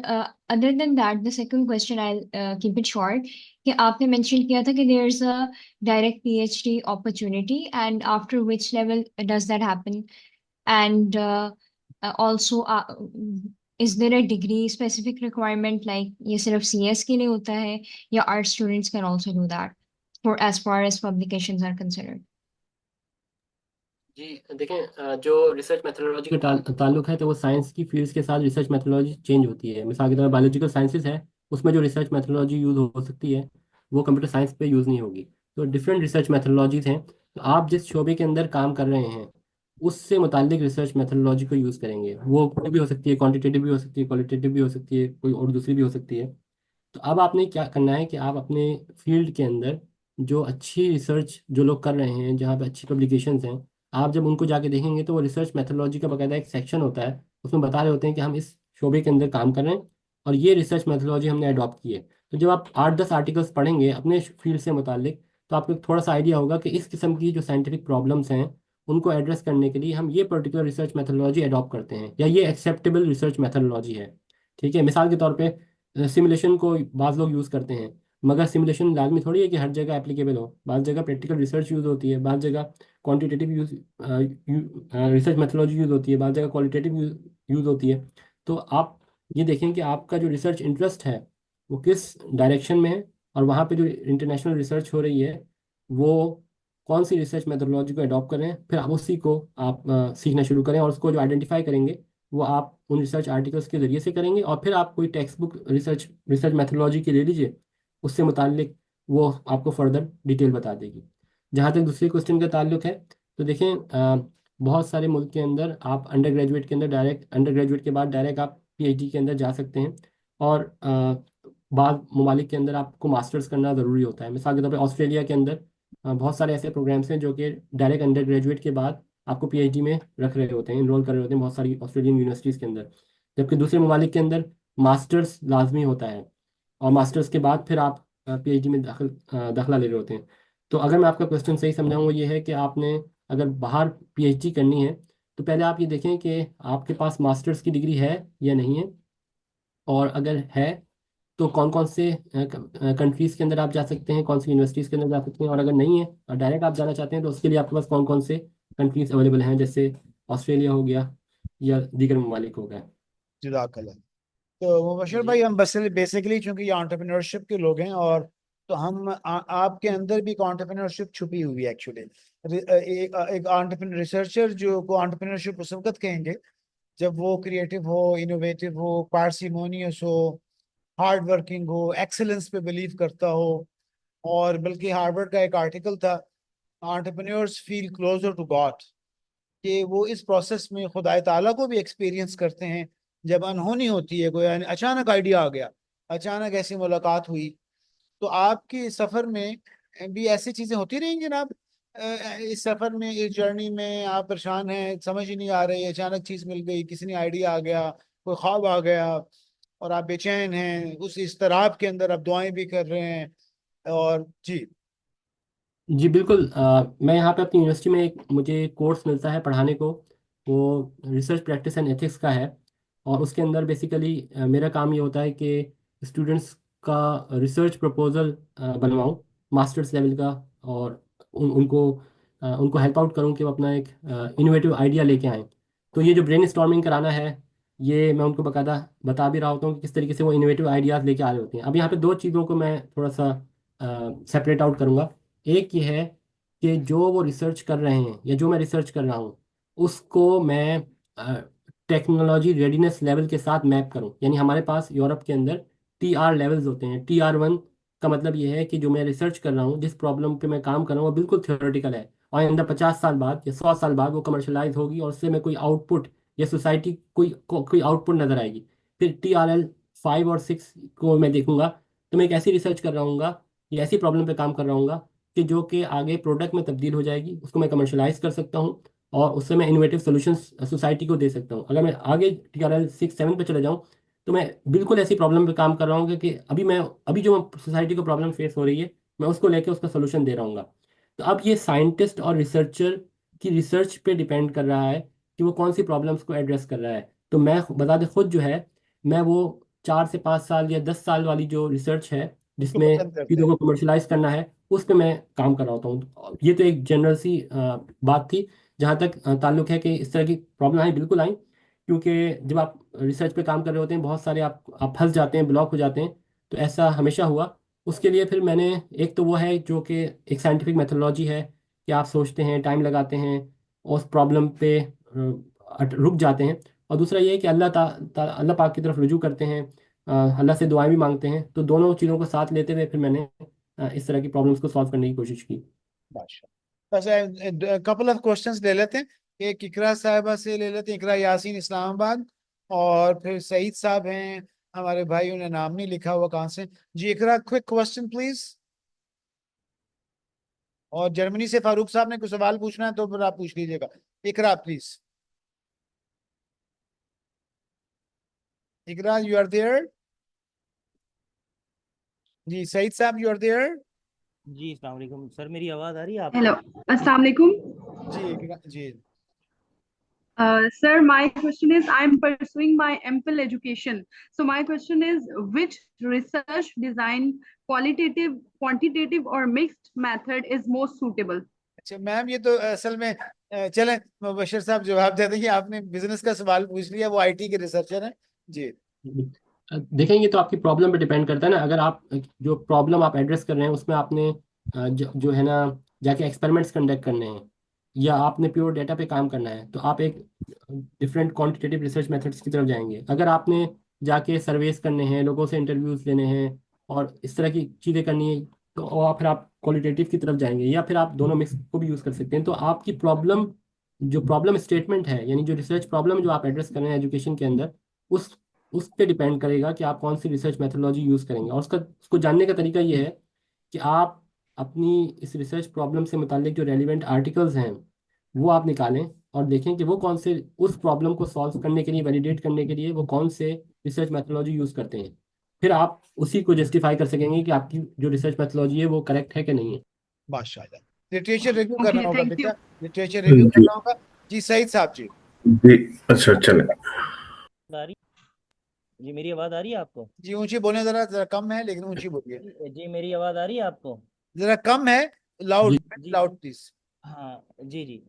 other than that, the second question, I'll keep it short. कि आपने mention किया था कि there's a direct PhD opportunity, and after which level does that happen? And also Is there a degree specific requirement like ये सिर्फ CS के लिए होता है या art students can also do that for as far as publications are considered? जी देखें, जो रिसर्च मेथोडोलॉजी का ताल्लुक है, तो वो साइंस की फील्ड्स के साथ रिसर्च मेथोडोलॉजी चेंज होती है। मिसाल के तौर पर बायोलॉजिकल साइंसेज है, उसमें जो रिसर्च मेथोडोलॉजी यूज़ हो सकती है वो कंप्यूटर साइंस पे यूज़ नहीं होगी। तो डिफरेंट रिसर्च मेथोडोलॉजीज हैं। तो आप जिस शोबे के अंदर काम कर रहे हैं उससे मुतालिक रिसर्च मेथोडोलॉजी को यूज़ करेंगे। वो कोई भी हो सकती है, क्वान्टिटेटिव भी हो सकती है, क्वालिटेटिव भी हो सकती है, कोई और दूसरी भी हो सकती है। तो अब आपने क्या करना है कि आप अपने फील्ड के अंदर जो अच्छी रिसर्च जो लोग कर रहे हैं, जहाँ पे अच्छी पब्लिकेशंस हैं, आप जब उनको जाके देखेंगे तो वो रिसर्च मेथोडोलॉजी का बाकायदा एक सेक्शन होता है, उसमें बता रहे होते हैं कि हम इस शोबे के अंदर काम कर रहे हैं और ये रिसर्च मेथोडोलॉजी हमने अडॉप्ट की है। तो जब आप 8-10 आर्टिकल्स पढ़ेंगे अपने फील्ड से मुतालिक, तो आपको एक थोड़ा सा आइडिया होगा कि इस किस्म की जो साइंटिफिक प्रॉब्लम्स हैं उनको एड्रेस करने के लिए हम ये पर्टिकुलर रिसर्च मेथोडोलॉजी अडॉप्ट करते हैं, या ये एक्सेप्टेबल रिसर्च मेथोडोलॉजी है। ठीक है, मिसाल के तौर पे सिमुलेशन को बाज़ लोग यूज़ करते हैं, मगर सिमुलेशन लाजमी थोड़ी है कि हर जगह एप्लीकेबल हो। बाज़ जगह प्रैक्टिकल रिसर्च यूज़ होती है, बाज़ जगह quantitative use research methodology use होती है, बाज़ जगह क्वालिटेटिव यूज़ होती है। तो आप ये देखें कि आपका जो रिसर्च इंटरेस्ट है वो किस डायरेक्शन में है, और वहाँ पे जो इंटरनेशनल रिसर्च हो रही है वो कौन सी रिसर्च मेथोडोलॉजी को अडॉप्ट करें, फिर आप उसी को आप सीखना शुरू करें, और उसको जो आइडेंटिफाई करेंगे वो आप उन रिसर्च आर्टिकल्स के ज़रिए से करेंगे। और फिर आप कोई text book research research methodology की ले लीजिए, उससे मुतालिक वो आपको फर्दर डिटेल बता देगी। जहाँ तक दूसरे क्वेश्चन का ताल्लुक है, तो देखें, बहुत सारे मुल्क के अंदर आप अंडर ग्रेजुएट के अंदर डायरेक्ट, अंडर ग्रेजुएट के बाद डायरेक्ट आप PhD के अंदर जा सकते हैं। और बाद ममालिक के अंदर आपको मास्टर्स करना ज़रूरी होता है। मिसाल के तौर पर ऑस्ट्रेलिया के अंदर बहुत सारे ऐसे प्रोग्राम्स हैं जो कि डायरेक्ट अंडर ग्रेजुएट के बाद आपको PhD में रख रहे होते हैं, इनरोल कर रहे होते हैं बहुत सारी ऑस्ट्रेलियन यूनिवर्सिटीज़ के अंदर। जबकि दूसरे ममालिक के अंदर मास्टर्स लाजमी होता है, और मास्टर्स के बाद फिर आप PhD में दाखिला ले रहे होते हैं। तो अगर मैं आपका क्वेश्चन सही समझाऊँ, वो ये है कि आपने अगर बाहर PhD करनी है तो पहले आप ये देखें कि आपके पास मास्टर्स की डिग्री है या नहीं है, और अगर है तो कौन कौन से कंट्रीज़ के अंदर आप जा सकते हैं, कौन सी यूनिवर्सिटीज़ के अंदर जा सकते हैं, और अगर नहीं है और डायरेक्ट आप जाना चाहते हैं तो उसके लिए आपके पास कौन कौन से कंट्रीज़ अवेलेबल हैं, जैसे ऑस्ट्रेलिया हो गया या दीगर ममालिक हो गए। जज़ाकल्लाह। तो मुबशर जी भाई, हम बस बेसिकली चूंकि ये एंटरप्रेन्योरशिप के लोग हैं, और तो हम आपके अंदर भी एंटरप्रेन्योरशिप छुपी हुई है एक्चुअली। एक एंटरप्रेन्योर रिसर्चर जो को एंटरप्रेन्योरशिप उस वक्त कहेंगे जब वो क्रिएटिव हो, इनोवेटिव हो, पार्सिमोनियस हो, हार्ड वर्किंग हो, एक्सेलेंस पे बिलीव करता हो। और बल्कि हार्वर्ड का एक आर्टिकल था, entrepreneurs feel closer to God, कि वो इस प्रोसेस में खुदाए ताला को भी एक्सपीरियंस करते हैं। जब अनहोनी होती है, कोई अचानक आइडिया आ गया, अचानक ऐसी मुलाकात हुई, तो आपके सफर में भी ऐसी चीजें होती रहेंगी जनाब। इस सफर में, इस जर्नी में आप परेशान हैं, समझ ही नहीं आ रही, अचानक चीज मिल गई, किसी ने आइडिया आ गया, कोई ख्वाब आ गया, और आप बेचैन हैं, उस इस्तराब के अंदर आप दुआएं भी कर रहे हैं। और जी। जी बिल्कुल। मैं यहाँ पे अपनी यूनिवर्सिटी में एक मुझे कोर्स मिलता है पढ़ाने को, वो रिसर्च प्रैक्टिस एंड एथिक्स का है। और उसके अंदर बेसिकली मेरा काम ये होता है कि स्टूडेंट्स का रिसर्च प्रपोजल बनवाऊँ मास्टर्स लेवल का, और उनको हेल्प आउट करूँ कि वो अपना एक इनोवेटिव आइडिया लेके आएँ। तो ये जो ब्रेन स्टॉर्मिंग कराना है, ये मैं उनको बाकायदा बता भी रहा होता हूँ कि किस तरीके से वो इनोवेटिव आइडियाज़ लेके आ रहे होते हैं। अब यहाँ पे दो चीज़ों को मैं थोड़ा सा सेपरेट आउट करूँगा। एक ये है कि जो वो रिसर्च कर रहे हैं या जो मैं रिसर्च कर रहा हूँ उसको मैं टेक्नोलॉजी रेडीनेस लेवल के साथ मैप करूँ। यानी हमारे पास यूरोप के अंदर TR लेवल्स होते हैं। TR1 का मतलब ये है कि जो मैं रिसर्च कर रहा हूँ, जिस प्रॉब्लम पे मैं काम कर रहा हूँ, वो बिल्कुल थियोरेटिकल है, और अंदर 50 साल बाद या 100 साल बाद वो कमर्शलाइज होगी और उससे मैं कोई आउटपुट या सोसाइटी कोई आउटपुट नजर आएगी। फिर TRL 5 और 6 को मैं देखूंगा, तो मैं एक ऐसी रिसर्च कर रहा हूँ या ऐसी प्रॉब्लम पे काम कर रहा हूँ कि जो कि आगे प्रोडक्ट में तब्दील हो जाएगी, उसको मैं कमर्शलाइज कर सकता हूँ और उससे मैं इनोवेटिव सॉल्यूशंस सोसाइटी को दे सकता हूँ। अगर मैं आगे TRL 6-7 पे चले जाऊँ, तो मैं बिल्कुल ऐसी प्रॉब्लम पे काम कर रहा हूँ कि अभी जो सोसाइटी को प्रॉब्लम फेस हो रही है, मैं उसको लेके उसका सोल्यूशन दे रहा हूँ। तो अब ये साइंटिस्ट और रिसर्चर की रिसर्च पे डिपेंड कर रहा है कि वो कौन सी प्रॉब्लम्स को एड्रेस कर रहा है। तो मैं बता दें, खुद जो है, मैं वो 4 से 5 साल या 10 साल वाली जो रिसर्च है उसको जिसमें पसंद करते चीज़ों हैं। को कमर्शलाइज करना है, उस पे मैं काम कर रहा होता हूँ। ये तो एक जनरल सी बात थी। जहाँ तक ताल्लुक है कि इस तरह की प्रॉब्लम आई, बिल्कुल आई। क्योंकि जब आप रिसर्च पे काम कर रहे होते हैं बहुत सारे आप फंस जाते हैं, ब्लॉक हो जाते हैं। तो ऐसा हमेशा हुआ। उसके लिए फिर मैंने, एक तो वो है जो कि एक साइंटिफिक मेथोडोलॉजी है कि आप सोचते हैं, टाइम लगाते हैं, उस प्रॉब्लम पे रुक जाते हैं। और दूसरा ये है कि अल्लाह पाक की तरफ रुजू करते हैं, अल्लाह से दुआएं भी मांगते हैं। तो दोनों चीज़ों को साथ लेते हुए फिर मैंने इस तरह की प्रॉब्लम्स को सॉल्व करने की कोशिश की। बादशाह बस कपल ऑफ क्वेश्चंस ले लेते हैं। एक इकरा साहिबा से ले लेते हैं, इकरा यासीन इस्लामाबाद। और फिर सईद साहब हैं हमारे भाई, उन्हें नाम नहीं लिखा हुआ कहाँ से। जी इकरा, क्विक क्वेश्चन प्लीज। और जर्मनी से फारूक साहब ने कुछ सवाल पूछना है तो फिर आप पूछ लीजिएगा। Iqra please. Iqra, you are there? जी Saeed Sahab, you are there? जी अस्सलाम वालेकुम सर, मेरी आवाज़ आ रही है Hello, आपको? Assalamu alaikum. जी Iqra ji. Sir, my question is, I'm pursuing my MPhil education. So my question is, which research design, qualitative, quantitative, or mixed method is most suitable? अच्छा मैम, ये तो असल में चलें मुबशर साहब जवाब दे देंगे। आपने बिजनेस का सवाल पूछ लिया, वो आईटी के रिसर्चर हैं। जी देखेंगे तो आपकी प्रॉब्लम पे डिपेंड करता है ना। अगर आप जो प्रॉब्लम आप एड्रेस कर रहे हैं उसमें आपने जो है ना जाके एक्सपेरिमेंट्स कंडक्ट करने हैं, या आपने प्योर डेटा पे काम करना है, तो आप एक डिफरेंट क्वांटिटेटिव रिसर्च मेथड्स की तरफ जाएंगे। अगर आपने जाके सर्वेस करने हैं, लोगों से इंटरव्यूज लेने हैं और इस तरह की चीज़ें करनी है, तो और फिर आप क्वालिटेटिव की तरफ जाएंगे, या फिर आप दोनों मिक्स को भी यूज़ कर सकते हैं। तो आपकी प्रॉब्लम, जो प्रॉब्लम स्टेटमेंट है, यानी जो रिसर्च प्रॉब्लम जो आप एड्रेस कर रहे हैं एजुकेशन के अंदर, उस पे डिपेंड करेगा कि आप कौन सी रिसर्च मेथोडोलॉजी यूज़ करेंगे। और उसको जानने का तरीका ये है कि आप अपनी इस रिसर्च प्रॉब्लम से मुतालिक जो रेलिवेंट आर्टिकल्स हैं वो आप निकालें और देखें कि वो कौन से, उस प्रॉब्लम को सॉल्व करने के लिए, वैलिडेट करने के लिए वो कौन से रिसर्च मेथोडोलॉजी यूज़ करते हैं। फिर आप उसी को जस्टिफाई कर सकेंगे कि आपकी जो रिसर्च मेथोडोलॉजी है वो करेक्ट है कि नहीं है। बादशाह, लिटरेचर रिव्यू करना Okay, होगा thank you. बेटा, लिटरेचर रिव्यू जी करना होगा। जी सईद साहब जी। जी, अच्छा चले। आ रही जी, मेरी आवाज़ आ रही है आपको? जी ऊंची बोलें, जरा जरा कम है लेकिन ऊंची बोलिए। जी मेरी आवाज़ आ रही है आपको? जरा कम है, लाउड जी जी लाउड प्लीज। हाँ जी जी।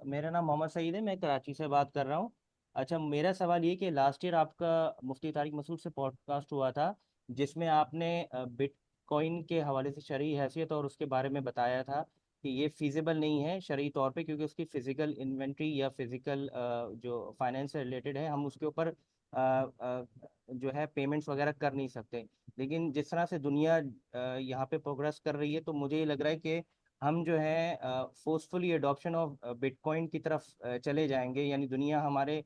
मेरा नाम मोहम्मद सईद है, मैं कराची से बात कर रहा हूँ। अच्छा, मेरा सवाल ये कि लास्ट ईयर आपका मुफ्ती तारिक मसूद से पॉडकास्ट हुआ था, जिसमें आपने बिटकॉइन के हवाले से शरई हैसियत और उसके बारे में बताया था कि ये फिजिबल नहीं है शरई तौर पे, क्योंकि उसकी फिजिकल इन्वेंट्री या फिजिकल जो फाइनेंस से रिलेटेड है, हम उसके ऊपर जो है पेमेंट्स वगैरह कर नहीं सकते। लेकिन जिस तरह से दुनिया यहाँ पे प्रोग्रेस कर रही है, तो मुझे ये लग रहा है कि हम जो है फोर्सफुली अडॉप्शन ऑफ बिटकॉइन की तरफ चले जाएंगे, यानी दुनिया हमारे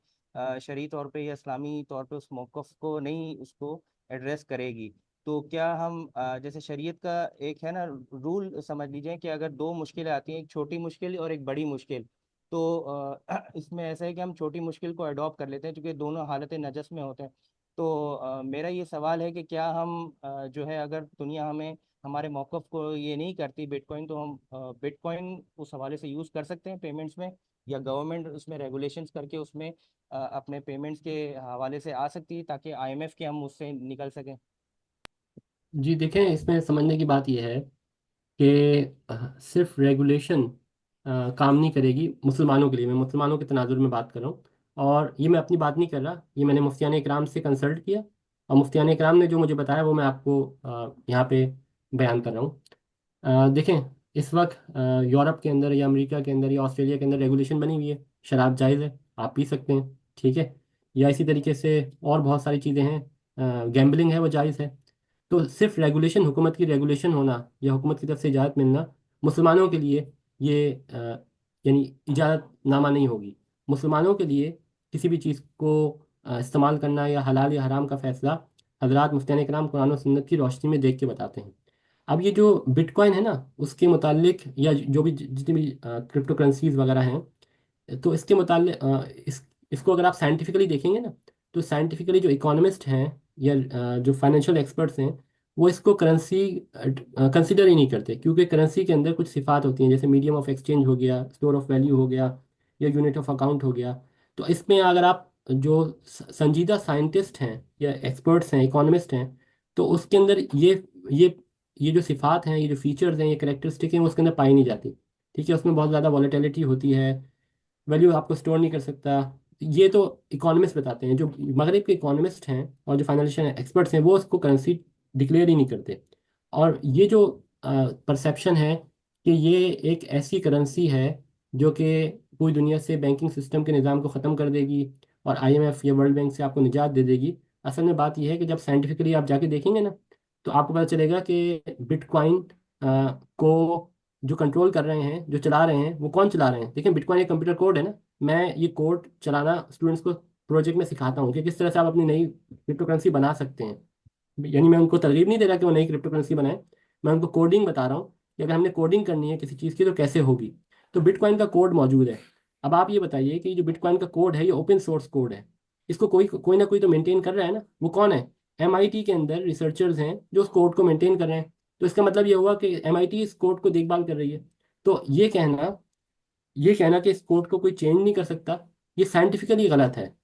शरई तौर पे या इस्लामी तौर पे उस मौक़िफ़ को नहीं उसको एड्रेस करेगी। तो क्या हम जैसे शरीयत का एक है ना रूल समझ लीजिए कि अगर दो मुश्किलें आती हैं, एक छोटी मुश्किल और एक बड़ी मुश्किल, तो इसमें ऐसा है कि हम छोटी मुश्किल को अडॉप्ट कर लेते हैं क्योंकि दोनों हालत नजस में होते हैं। तो मेरा ये सवाल है कि क्या हम जो है, अगर दुनिया हमें हमारे मौक़िफ़ को ये नहीं करती बिटकॉइन, तो हम बिटकॉइन उस हवाले से यूज़ कर सकते हैं पेमेंट्स में, या गवर्नमेंट उसमें रेगुलेशंस करके उसमें अपने पेमेंट्स के हवाले से आ सकती है ताकि आईएमएफ के हम उससे निकल सकें। जी, देखें इसमें समझने की बात यह है कि सिर्फ रेगुलेशन काम नहीं करेगी मुसलमानों के लिए। मैं मुसलमानों के तनाजुर में बात कर रहा हूँ, और ये मैं अपनी बात नहीं कर रहा, ये मैंने मुफ्तियान इकराम से कंसल्ट किया, और मुफ्तियान इकराम ने जो मुझे बताया वो मैं आपको यहाँ पे बयान कर रहा हूँ। देखें, इस वक्त यूरोप के अंदर या अमेरिका के अंदर या ऑस्ट्रेलिया के अंदर रेगुलेशन बनी हुई है, शराब जायज़ है, आप पी सकते हैं, ठीक है। या इसी तरीके से और बहुत सारी चीज़ें हैं, गैम्बलिंग है वो जायज़ है। तो सिर्फ रेगुलेशन, हुकूमत की रेगुलेशन होना या हुकूमत की तरफ से इजाज़त मिलना मुसलमानों के लिए ये यानी इजाज़तनामा नहीं होगी। मुसलमानों के लिए किसी भी चीज़ को इस्तेमाल करना या हलाल या हराम का फ़ैसला हज़रात मुफ्तियान इकराम कुरान और सुन्नत की रोशनी में देख के बताते हैं। अब ये जो बिटकॉइन है ना, उसके मुतालिक या जो भी जितनी भी क्रिप्टो करेंसीज वगैरह हैं, तो इसके मुतालिक इसको अगर आप साइंटिफिकली देखेंगे ना, तो साइंटिफिकली जो इकोनॉमिस्ट हैं या जो फाइनेंशियल एक्सपर्ट्स हैं, वो इसको करेंसी कंसिडर ही नहीं करते, क्योंकि करेंसी के अंदर कुछ सिफात होती हैं, जैसे मीडियम ऑफ एक्सचेंज हो गया, स्टोर ऑफ वैल्यू हो गया, या यूनिट ऑफ अकाउंट हो गया। तो इसमें अगर आप जो संजीदा साइंटिस्ट हैं या एक्सपर्ट्स हैं, इकोनॉमिस्ट हैं, तो उसके अंदर ये ये जो सिफात हैं, ये जो फीचर्स हैं, ये करेक्टरिस्टिक हैं, वो उसके अंदर पाई नहीं जाती। ठीक है, उसमें बहुत ज़्यादा वॉलेटिलिटी होती है, वैल्यू आपको स्टोर नहीं कर सकता, ये तो इकोनॉमिस्ट बताते हैं, जो मगरब के इकोनॉमिस्ट हैं और जो फाइनेंशियल एक्सपर्ट्स हैं वो उसको करेंसी डिक्लेयर ही नहीं करते। और ये जो परसेप्शन है कि ये एक ऐसी करेंसी है जो कि पूरी दुनिया से बैंकिंग सिस्टम के निज़ाम को ख़त्म कर देगी और आईएमएफ या वर्ल्ड बैंक से आपको निजात दे देगी, असल में बात यह है कि जब साइंटिफिकली आप जाके देखेंगे ना, तो आपको पता चलेगा कि बिटकॉइन को जो कंट्रोल कर रहे हैं, जो चला रहे हैं, वो कौन चला रहे हैं। देखिए, बिटकॉइन एक कंप्यूटर कोड है ना। मैं ये कोड चलाना स्टूडेंट्स को प्रोजेक्ट में सिखाता हूँ कि किस तरह से आप अपनी नई क्रिप्टो करेंसी बना सकते हैं। यानी मैं उनको तरगीब नहीं दे रहा कि वो नई क्रिप्टो करेंसी बनाए, मैं उनको कोडिंग बता रहा हूँ कि अगर हमने कोडिंग करनी है किसी चीज़ की तो कैसे होगी। तो बिटकॉइन का कोड मौजूद है। अब आप ये बताइए कि जो बिटकॉइन का कोड है ये ओपन सोर्स कोड है, इसको कोई कोई ना कोई तो मेंटेन कर रहा है ना। वो कौन है? एमआईटी के अंदर रिसर्चर्स हैं जो उस कोड को मेंटेन कर रहे हैं। तो इसका मतलब ये हुआ कि एमआईटी इस कोड को देखभाल कर रही है। तो ये कहना कि इस कोड को कोई चेंज नहीं कर सकता, ये साइंटिफिकली गलत है।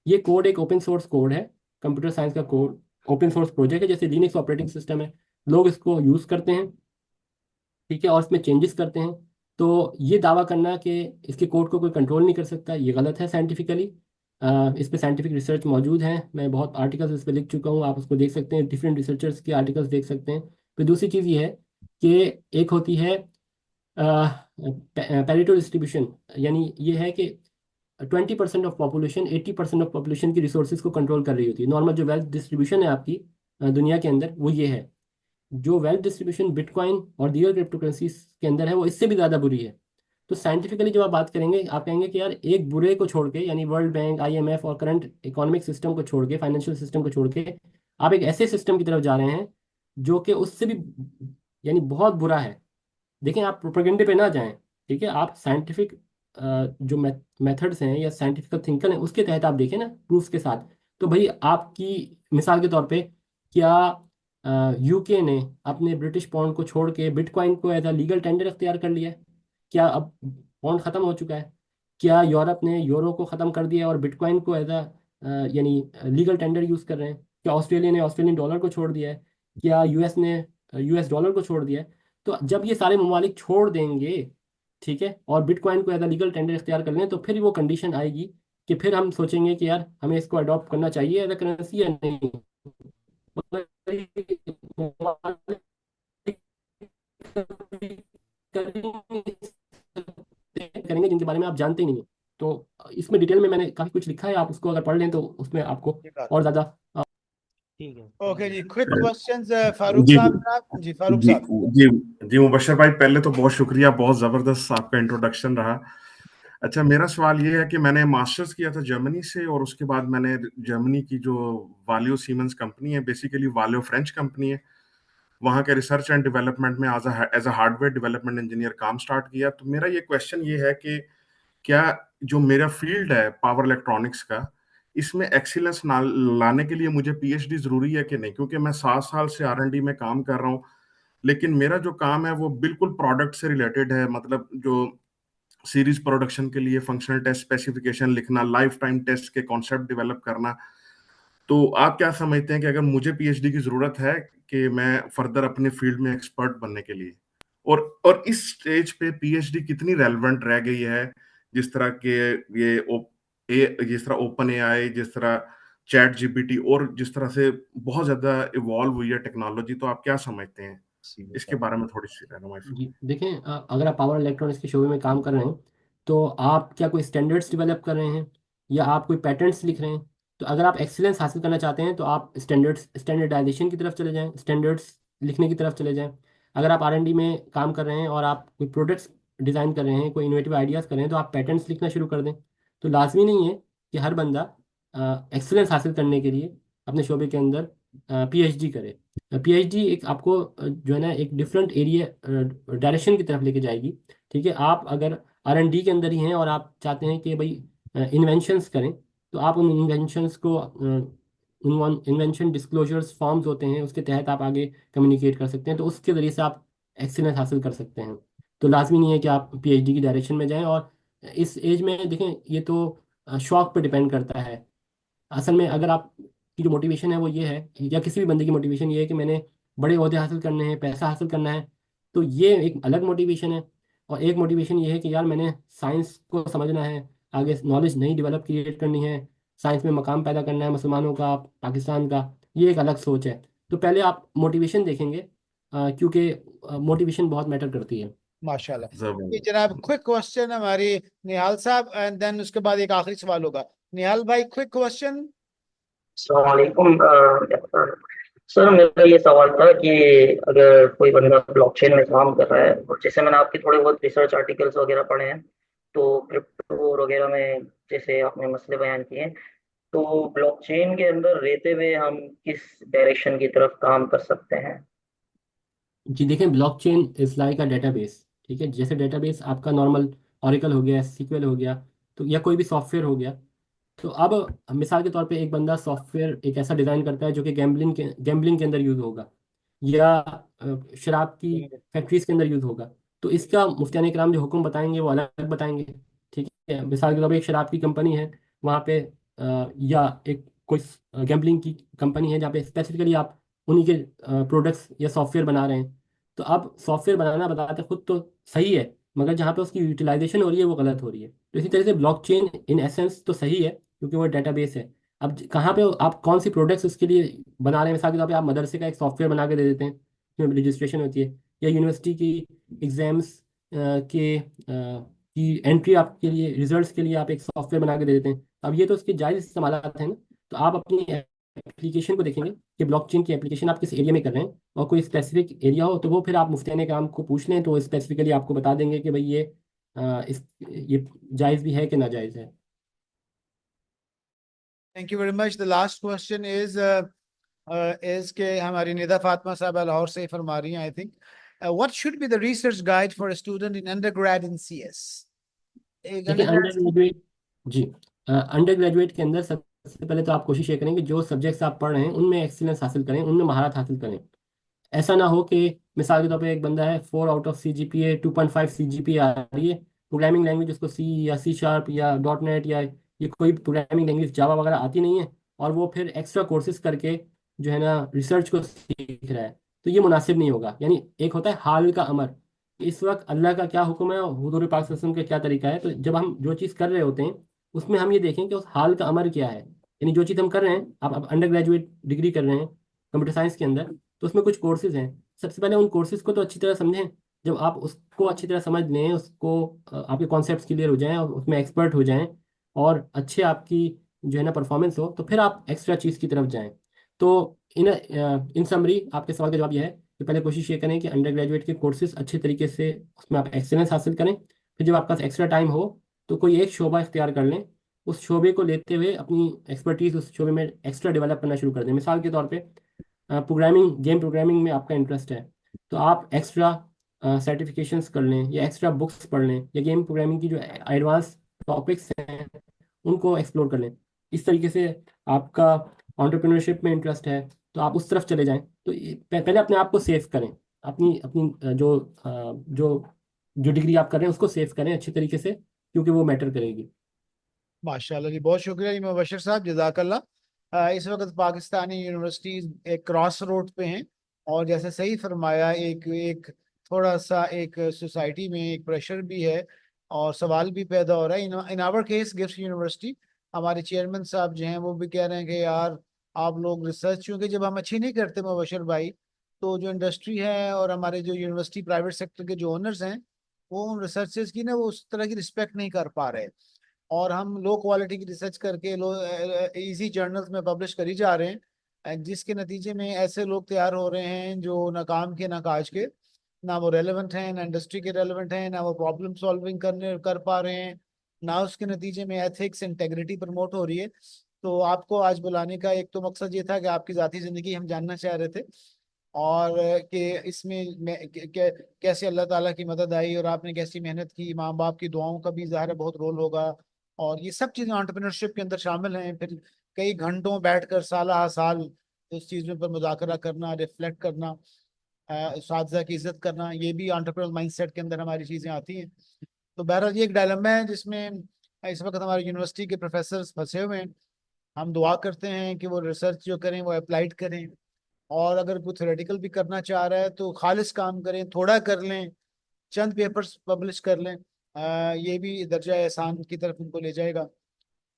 ये कोड एक ओपन सोर्स कोड है, कंप्यूटर साइंस का कोड ओपन सोर्स प्रोजेक्ट है, जैसे लिनक्स ऑपरेटिंग सिस्टम है। लोग इसको यूज़ करते हैं, ठीक है, और इसमें चेंजेस करते हैं। तो ये दावा करना कि इसके कोड को कोई कंट्रोल नहीं कर सकता, ये गलत है साइंटिफिकली। इस पे साइंटिफिक रिसर्च मौजूद है, मैं बहुत आर्टिकल्स इस पे लिख चुका हूँ, आप उसको देख सकते हैं, डिफरेंट रिसर्चर्स के आर्टिकल्स देख सकते हैं। फिर दूसरी चीज़ ये है कि एक होती है पैरेटो डिस्ट्रीब्यूशन, यानी ये है कि 20% ऑफ पॉपुलेशन 80% ऑफ पॉपुलेशन की रिसोर्सेज को कंट्रोल कर रही होती है। नॉर्मल जो वेल्थ डिस्ट्रीब्यूशन है आपकी दुनिया के अंदर, वो ये है। जो वेल्थ डिस्ट्रीब्यूशन बिटकॉइन और दीगर क्रिप्टो करेंसीज के अंदर है वो इससे भी ज़्यादा बुरी है। तो साइंटिफिकली जब आप बात करेंगे, आप कहेंगे कि यार एक बुरे को छोड़ के, यानी वर्ल्ड बैंक, आईएमएफ और करंट इकोनॉमिक सिस्टम को छोड़ के, फाइनेंशियल सिस्टम को छोड़ के, आप एक ऐसे सिस्टम की तरफ जा रहे हैं जो कि उससे भी यानी बहुत बुरा है। देखें, आप प्रोपेगेंडे पे ना जाएं, ठीक है, आप साइंटिफिक जो मेथड्स हैं या साइंटिफिक थिंकर हैं उसके तहत आप देखें ना, प्रूफ के साथ। तो भाई, आपकी मिसाल के तौर पे, क्या यूके ने अपने ब्रिटिश पाउंड को छोड़ के बिटकॉइन को एज अ लीगल टेंडर इख्तियार कर लिया है? क्या अब पाउंड ख़त्म हो चुका है? क्या यूरोप ने यूरो को ख़त्म कर दिया और बिटकॉइन को एज अ यानी लीगल टेंडर यूज़ कर रहे हैं? क्या ऑस्ट्रेलिया ने ऑस्ट्रेलियन डॉलर को छोड़ दिया है? क्या यूएस ने यूएस डॉलर को छोड़ दिया है? तो जब ये सारे ममालिक छोड़ देंगे, ठीक है, और बिटकॉइन को एज अ लीगल टेंडर इख्तियार कर लें, तो फिर वो कंडीशन आएगी कि फिर हम सोचेंगे कि यार हमें इसको अडॉप्ट करना चाहिए एज अ करेंसी या नहीं। मगर ये ममालिक करेंगे जिनके बारे में आप जानते ही नहीं हैं। तो इसमें डिटेल में मैंने काफ़ी कुछ लिखा है, आप उसको अगर पढ़ लें तो उसमें आपको ये बात और ज़्यादा ठीक है, ओके जी, क्विक क्वेश्चंस फारूक जी साहब जनाब। जी फारूक जी साहब। जी जी मुबशर भाई, पहले तो बहुत शुक्रिया, बहुत जबरदस्त आपका इंट्रोडक्शन रहा। अच्छा, मेरा सवाल ये है कि मैंने मास्टर्स किया था जर्मनी से, और उसके बाद मैंने जर्मनी की जो वालियो सीमेंस कंपनी है, बेसिकली वालियो फ्रेंच कंपनी है, वहाँ के रिसर्च एंड डेवलपमेंट में as a hardware development engineer काम स्टार्ट किया। तो मेरा ये क्वेश्चन ये है कि क्या जो मेरा फील्ड है पावर इलेक्ट्रॉनिक्स का, इसमें एक्सीलेंस लाने के लिए मुझे पीएचडी जरूरी है कि नहीं? क्योंकि मैं 7 साल से आर&डी में काम कर रहा हूँ, लेकिन मेरा जो काम है वो बिल्कुल प्रोडक्ट से रिलेटेड है। मतलब जो सीरीज प्रोडक्शन के लिए फंक्शनल टेस्ट स्पेसिफिकेशन लिखना, लाइफ टाइम टेस्ट के कॉन्सेप्ट डेवलप करना। तो आप क्या समझते हैं कि अगर मुझे पीएचडी की जरूरत है कि मैं फर्दर अपने फील्ड में एक्सपर्ट बनने के लिए, और इस स्टेज पे पीएचडी कितनी रेलेवेंट रह गई है? जिस तरह के जिस तरह ओपन एआई, जिस तरह चैट जीपीटी, और जिस तरह से बहुत ज्यादा इवॉल्व हुई है टेक्नोलॉजी, तो आप क्या समझते हैं इसके बारे में? थोड़ी सी रहनुमाई जी देखें, अगर आप पावर इलेक्ट्रॉनिक्स के शोबे में काम कर रहे हैं तो आप क्या कोई स्टैंडर्ड्स डेवलप कर रहे हैं या आप कोई पैटर्न्स लिख रहे हैं? तो अगर आप एक्सीलेंस हासिल करना चाहते हैं तो आप स्टैंडर्डाइजेशन की तरफ चले जाएं, स्टैंडर्ड्स लिखने की तरफ चले जाएं। अगर आप आर&डी में काम कर रहे हैं और आप कोई प्रोडक्ट्स डिज़ाइन कर रहे हैं, कोई इनोवेटिव आइडियाज़ कर रहे हैं, तो आप पैटर्न्स लिखना शुरू कर दें। तो लाजमी नहीं है कि हर बंदा एक्सीलेंस हासिल करने के लिए अपने शोबे के अंदर पीएचडी करे। पीएचडी एक आपको जो है ना एक डिफरेंट एरिया डायरेक्शन की तरफ लेके जाएगी। ठीक है, आप अगर आर&डी के अंदर ही हैं और आप चाहते हैं कि भाई इन्वेंशंस करें, तो आप उन इन्वेंशंस को इन्वेंशन डिस्क्लोजर्स फॉर्म्स होते हैं, उसके तहत आप आगे कम्युनिकेट कर सकते हैं, तो उसके ज़रिए से आप एक्सीलेंस हासिल कर सकते हैं। तो लाजमी नहीं है कि आप पीएचडी की डायरेक्शन में जाएं। और इस एज में देखें, ये तो शौक पर डिपेंड करता है। असल में अगर आप की जो मोटिवेशन है वो ये है, या किसी भी बंदे की मोटिवेशन ये है कि मैंने बड़े ओहदे हासिल करने हैं, पैसा हासिल करना है, तो ये एक अलग मोटिवेशन है। और एक मोटिवेशन ये है कि यार मैंने साइंस को समझना है, आगे नॉलेज नई डेवलप क्रिएट करनी है, साइंस में मकाम पैदा करना है मुसलमानों का, पाकिस्तान का, ये एक अलग सोच है। तो पहले आप मोटिवेशन देखेंगे, क्योंकि मोटिवेशन बहुत मैटर करती है। माशाल्लाह। ये जबरदस्त। जनाब क्विक क्वेश्चन हमारी निहाल साहब, एंड देन उसके बाद एक आखिरी सवाल होगा। निहाल भाई, क्विक क्वेश्चन। अस्सलामुअलैकुम। सर मेरा ये सवाल था कि अगर कोई बंदा ब्लॉकचेन में काम कर रहा है, और जैसे मैंने आपके थोड़े बहुत रिसर्च आर्टिकल्स वगैरह पढ़े हैं, तो क्रिप्टो वगैरह में जैसे आपने मसले बयान किए हैं, तो ब्लॉकचेन के अंदर रहते हुए हम किस डायरेक्शन की तरफ काम कर सकते हैं? जी देखें, blockchain is like a database. ठीक है, जैसे डेटाबेस आपका नॉर्मल ओरेकल हो गया, सीक्वल हो गया, तो या कोई भी सॉफ्टवेयर हो गया। तो अब मिसाल के तौर पे एक बंदा सॉफ्टवेयर एक ऐसा डिज़ाइन करता है जो कि गैम्बलिंग के अंदर यूज़ होगा, या शराब की फैक्ट्रीज के अंदर यूज़ होगा। तो इसका मुफ्तियान इकराम जो हुक्म बताएंगे वो अलग बताएंगे। ठीक है, मिसाल के तौर पे एक शराब की कंपनी है वहाँ पे, या एक कोई गैम्बलिंग की कंपनी है जहाँ पे स्पेसिफिकली आप उन्हीं के प्रोडक्ट्स या सॉफ्टवेयर बना रहे हैं। तो अब सॉफ्टवेयर बनाना बताते खुद तो सही है, मगर जहाँ पे उसकी यूटिलाइजेशन हो रही है वो गलत हो रही है। तो इसी तरह से ब्लॉकचेन इन एसेंस तो सही है क्योंकि वो डेटाबेस है। अब कहाँ पे आप कौन सी प्रोडक्ट्स उसके लिए बना रहे हैं, मिसाल के तौर पे आप मदरसे का एक सॉफ्टवेयर बना के दे देते हैं जिसमें रजिस्ट्रेशन होती है, या यूनिवर्सिटी की एग्जाम्स के की एंट्री आपके लिए, रिजल्ट्स के लिए आप एक सॉफ्टवेयर बना के दे देते हैं। अब ये तो उसके जायज़ इस्तेमालात हैं ना। तो आप अपनी एप्लीकेशन को देखेंगे कि ब्लॉकचेन की एप्लीकेशन आप किस एरिया में कर रहे हैं, और कोई स्पेसिफिक एरिया हो तो वो फिर आप मुफ्तियान काम को पूछ लें तो स्पेसिफिकली आपको बता देंगे कि भाई ये ये जायज़ भी है कि नाजायज़ है। Thank you very much. The last question is के हमारी निदा फातिमा साहब लाहौर से फरमा रही हैं, I think, what should be the research guide for a student in undergrad in CS. एक देखिए अंडर अंडरग्रेड। ग्रेजुएट, जी अंडर ग्रेजुएट के अंदर सबसे पहले तो आप कोशिश ये करें कि जो सब्जेक्ट्स आप पढ़ रहे हैं उनमें एक्सीलेंस हासिल करें, उनमें महारत हासिल करें। ऐसा ना हो कि मिसाल के तौर पे एक बंदा है 4 आउट ऑफ CGPA 2.5 CGPA आ रही है, प्रोग्रामिंग लैंग्वेज उसको सी या C# या .NET या ये कोई प्रोग्रामिंग लैंग्वेज जावा वगैरह आती नहीं है, और वो फिर एक्स्ट्रा कोर्सेज करके जो है ना रिसर्च को सीख रहा है। तो ये मुनासिब नहीं होगा। यानी एक होता है हाल का अमर, इस वक्त अल्लाह का क्या हुक्म है और हुजूर पाक सल्लल्लाहु अलैहि वसल्लम का क्या तरीका है। तो जब हम जो चीज़ कर रहे होते हैं उसमें हम ये देखें कि उस हाल का अमर क्या है। यानी जो चीज़ हम कर रहे हैं, आप अंडर ग्रेजुएट डिग्री कर रहे हैं कंप्यूटर साइंस के अंदर, तो उसमें कुछ कोर्सेज हैं। सबसे पहले उन कोर्सेज को तो अच्छी तरह समझें। जब आप उसको अच्छी तरह समझ लें, उसको आपके कॉन्सेप्ट्स क्लियर हो जाएं और उसमें एक्सपर्ट हो जाएं, और अच्छे आपकी जो है ना परफॉर्मेंस हो, तो फिर आप एक्स्ट्रा चीज़ की तरफ जाएं। तो इन समरी आपके सवाल का जवाब यह है कि पहले कोशिश ये करें कि अंडर ग्रेजुएट के कोर्सेज अच्छे तरीके से उसमें आप एक्सेलेंस हासिल करें। फिर जब आपके पास एक्स्ट्रा टाइम हो तो कोई एक शोबा इख्तियार कर लें, उस शोबे को लेते हुए अपनी एक्सपर्टीज उस शोबे में एक्स्ट्रा डेवलप करना शुरू कर दें। मिसाल के तौर पे प्रोग्रामिंग, गेम प्रोग्रामिंग में आपका इंटरेस्ट है, तो आप एक्स्ट्रा सर्टिफिकेशंस कर लें या एक्स्ट्रा बुक्स पढ़ लें, या गेम प्रोग्रामिंग की जो एडवांस टॉपिक्स हैं उनको एक्सप्लोर कर लें। इस तरीके से आपका एंटरप्रेन्योरशिप में इंटरेस्ट है तो आप उस तरफ चले जाएं। तो पहले अपने आप को सेव करें, अपनी अपनी जो डिग्री आप कर रहे हैं उसको सेव करें अच्छी तरीके से, क्योंकि वो मैटर करेगी। माशाल्लाह जी, बहुत शुक्रिया जी मुबशर साहब, जज़ाकल्लाह। इस वक्त पाकिस्तानी यूनिवर्सिटीज एक क्रॉस रोड पे हैं, और जैसे सही फरमाया, एक एक थोड़ा सा एक सोसाइटी में एक प्रेशर भी है और सवाल भी पैदा हो रहा है। In our case GIFT university, हमारे चेयरमैन साहब जो हैं वो भी कह रहे हैं कि यार आप लोग रिसर्च, क्योंकि जब हम अच्छी नहीं करते मुबशर भाई, तो जो इंडस्ट्री है और हमारे जो यूनिवर्सिटी प्राइवेट सेक्टर के जो ओनर्स हैं, वो उन रिसर्चेस की ना वो उस तरह की रिस्पेक्ट नहीं कर पा रहे, और हम लो क्वालिटी की रिसर्च करके लो इजी जर्नल्स में पब्लिश करी जा रहे हैं, जिसके नतीजे में ऐसे लोग तैयार हो रहे हैं जो ना काम के ना काज के, ना वो रेलेवेंट हैं, ना इंडस्ट्री के रेलेवेंट हैं, ना वो प्रॉब्लम सॉल्विंग कर पा रहे हैं, ना उसके नतीजे में एथिक्स इंटेग्रिटी प्रमोट हो रही है। तो आपको आज बुलाने का एक तो मकसद ये था कि आपकी ज़ाती ज़िंदगी हम जानना चाह रहे थे, और कि इसमें कैसे अल्लाह ताला की मदद आई और आपने कैसी मेहनत की, माँ बाप की दुआओं का भी ज़ाहिर है बहुत रोल होगा, और ये सब चीज़ें एंटरप्रेन्योरशिप के अंदर शामिल हैं। फिर कई घंटों बैठकर साल साल उस चीज़ में पर मुज़ाकरा करना, रिफ्लेक्ट करना, उस्ताद की इज्जत करना, ये भी एंटरप्रेन्योर माइंडसेट के अंदर हमारी चीज़ें आती हैं। तो बहरहाल ये एक डायलमा है जिसमें इस वक्त हमारे यूनिवर्सिटी के प्रोफेसर फंसे हुए हैं। हम दुआ करते हैं कि वो रिसर्च जो करें वो अप्लाइड करें, और अगर कोई थ्योरेटिकल भी करना चाह रहा है तो खालिस काम करें, थोड़ा कर लें, चंद पेपर्स पब्लिश कर लें, ये भी दर्जा एहसान की तरफ उनको ले जाएगा।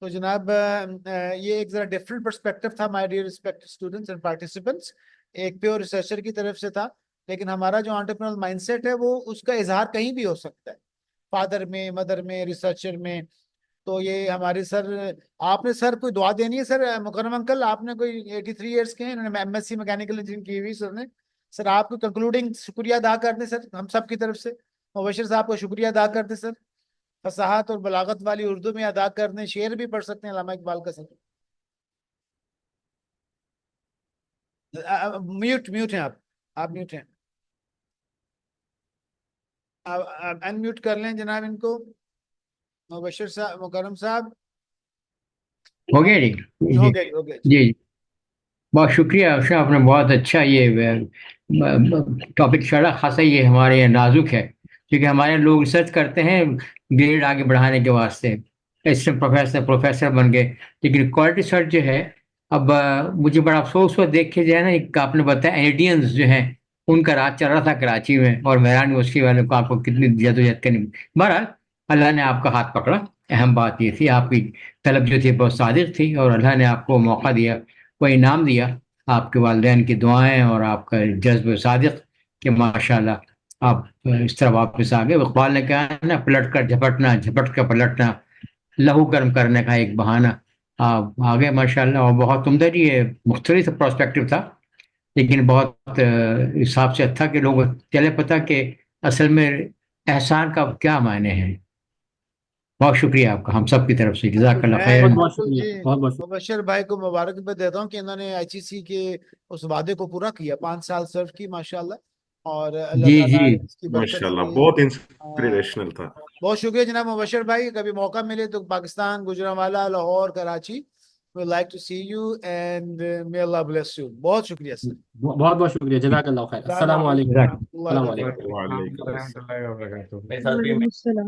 तो जनाब ये एक ज़रा डिफरेंट पर्सपेक्टिव था my dear respected students and participants. एक प्योर रिसर्चर की तरफ से था, लेकिन हमारा जो एंटरप्रेन्योर माइंडसेट है वो उसका इजहार कहीं भी हो सकता है, फादर में, मदर में, रिसर्चर में। तो ये हमारे सर, आपने सर कोई दुआ देनी है सर? मुकरम अंकल, आपने कोई 83 इयर्स के हैं, इन्होंने एमएससी मैकेनिकल इंजीनियरिंग की हुई सर ने। सर आपको कंक्लूडिंग शुक्रिया अदा कर दें सर हम सब की तरफ से। मुबशर साहब को शुक्रिया अदा कर दें सर, फसाहत और बलागत वाली उर्दू में अदा कर दें, शेर भी पढ़ सकते हैं अल्लामा इकबाल का सर। म्यूट म्यूट हैं आप म्यूट हैं। अनम्यूट कर लें जनाब इनको, मुबशर साहब, मुकरम साहब। हो गया जी? हो जी गया हो गया। जी, बहुत शुक्रिया अफशा, आपने बहुत अच्छा ये टॉपिक छड़ा। खासा ये हमारे यहाँ नाजुक है, क्योंकि हमारे लोग रिसर्च करते हैं ग्रेड आगे बढ़ाने के वास्ते, असिस्टेंट प्रोफेसर प्रोफेसर बन गए, लेकिन क्वालिटी रिसर्च जो है, अब मुझे बड़ा अफसोस हुआ देख के जो है ना, एक आपने बताया एडियंस जो हैं उनका राज चल रहा था कराची में, और मेहरान यूनिवर्सिटी वालों को आपको कितनी जदोजहद करनी। बहरहाल अल्लाह ने आपका हाथ पकड़ा। अहम बात ये थी आपकी तलब जो थी बहुत सादिक थी, और अल्लाह ने आपको मौका दिया, को इनाम दिया, आपके वालिदैन की दुआएं और आपका जज्ब सादिक कि माशाल्लाह आप इस तरह वापस आ गए। इकबाल ने कहा ना, पलट कर झपटना, झपट कर पलटना, लहू गर्म करने का एक बहाना। आप आ गए माशाल्लाह, और बहुत उम्दा जी, ये मुख्तलिफ पर्सपेक्टिव था, लेकिन बहुत हिसाब से अच्छा कि लोग चले पता कि असल में एहसान का क्या मायने हैं। बहुत शुक्रिया आपका हम सब की तरफ से, जज़ाकल्लाह मैं खैर। बहुत बहुत बिल्कुल शुक्रिया, जी बहुत बहुत शुक्रिया। मुबशर भाई को मुबारकबाद देता हूँ कि इन्होंने आईसीसी के उस वादे को पूरा किया, 5 साल सर्व की माशाल्लाह, और अल्लाह जी ताला जी, इसकी बरकत माशाल्लाह से। बहुत अ, इंस्पिरेशनल था। बहुत शुक्रिया जनाब मुबशर भाई, कभी मौका मिले तो Pakistan, Gujranwala, Lahore, Karachi, we like to see you and may अल्लाह ब्लेस यू। बहुत शुक्रिया सर। बहुत बहुत शुक्रिया, जज़ाकल्लाह खैर। अस्सलाम वालेकुम। जज़ाक अस्सलाम वालेकुम। वालेकुम अस्सलाम। वालेकुम अस्सलाम।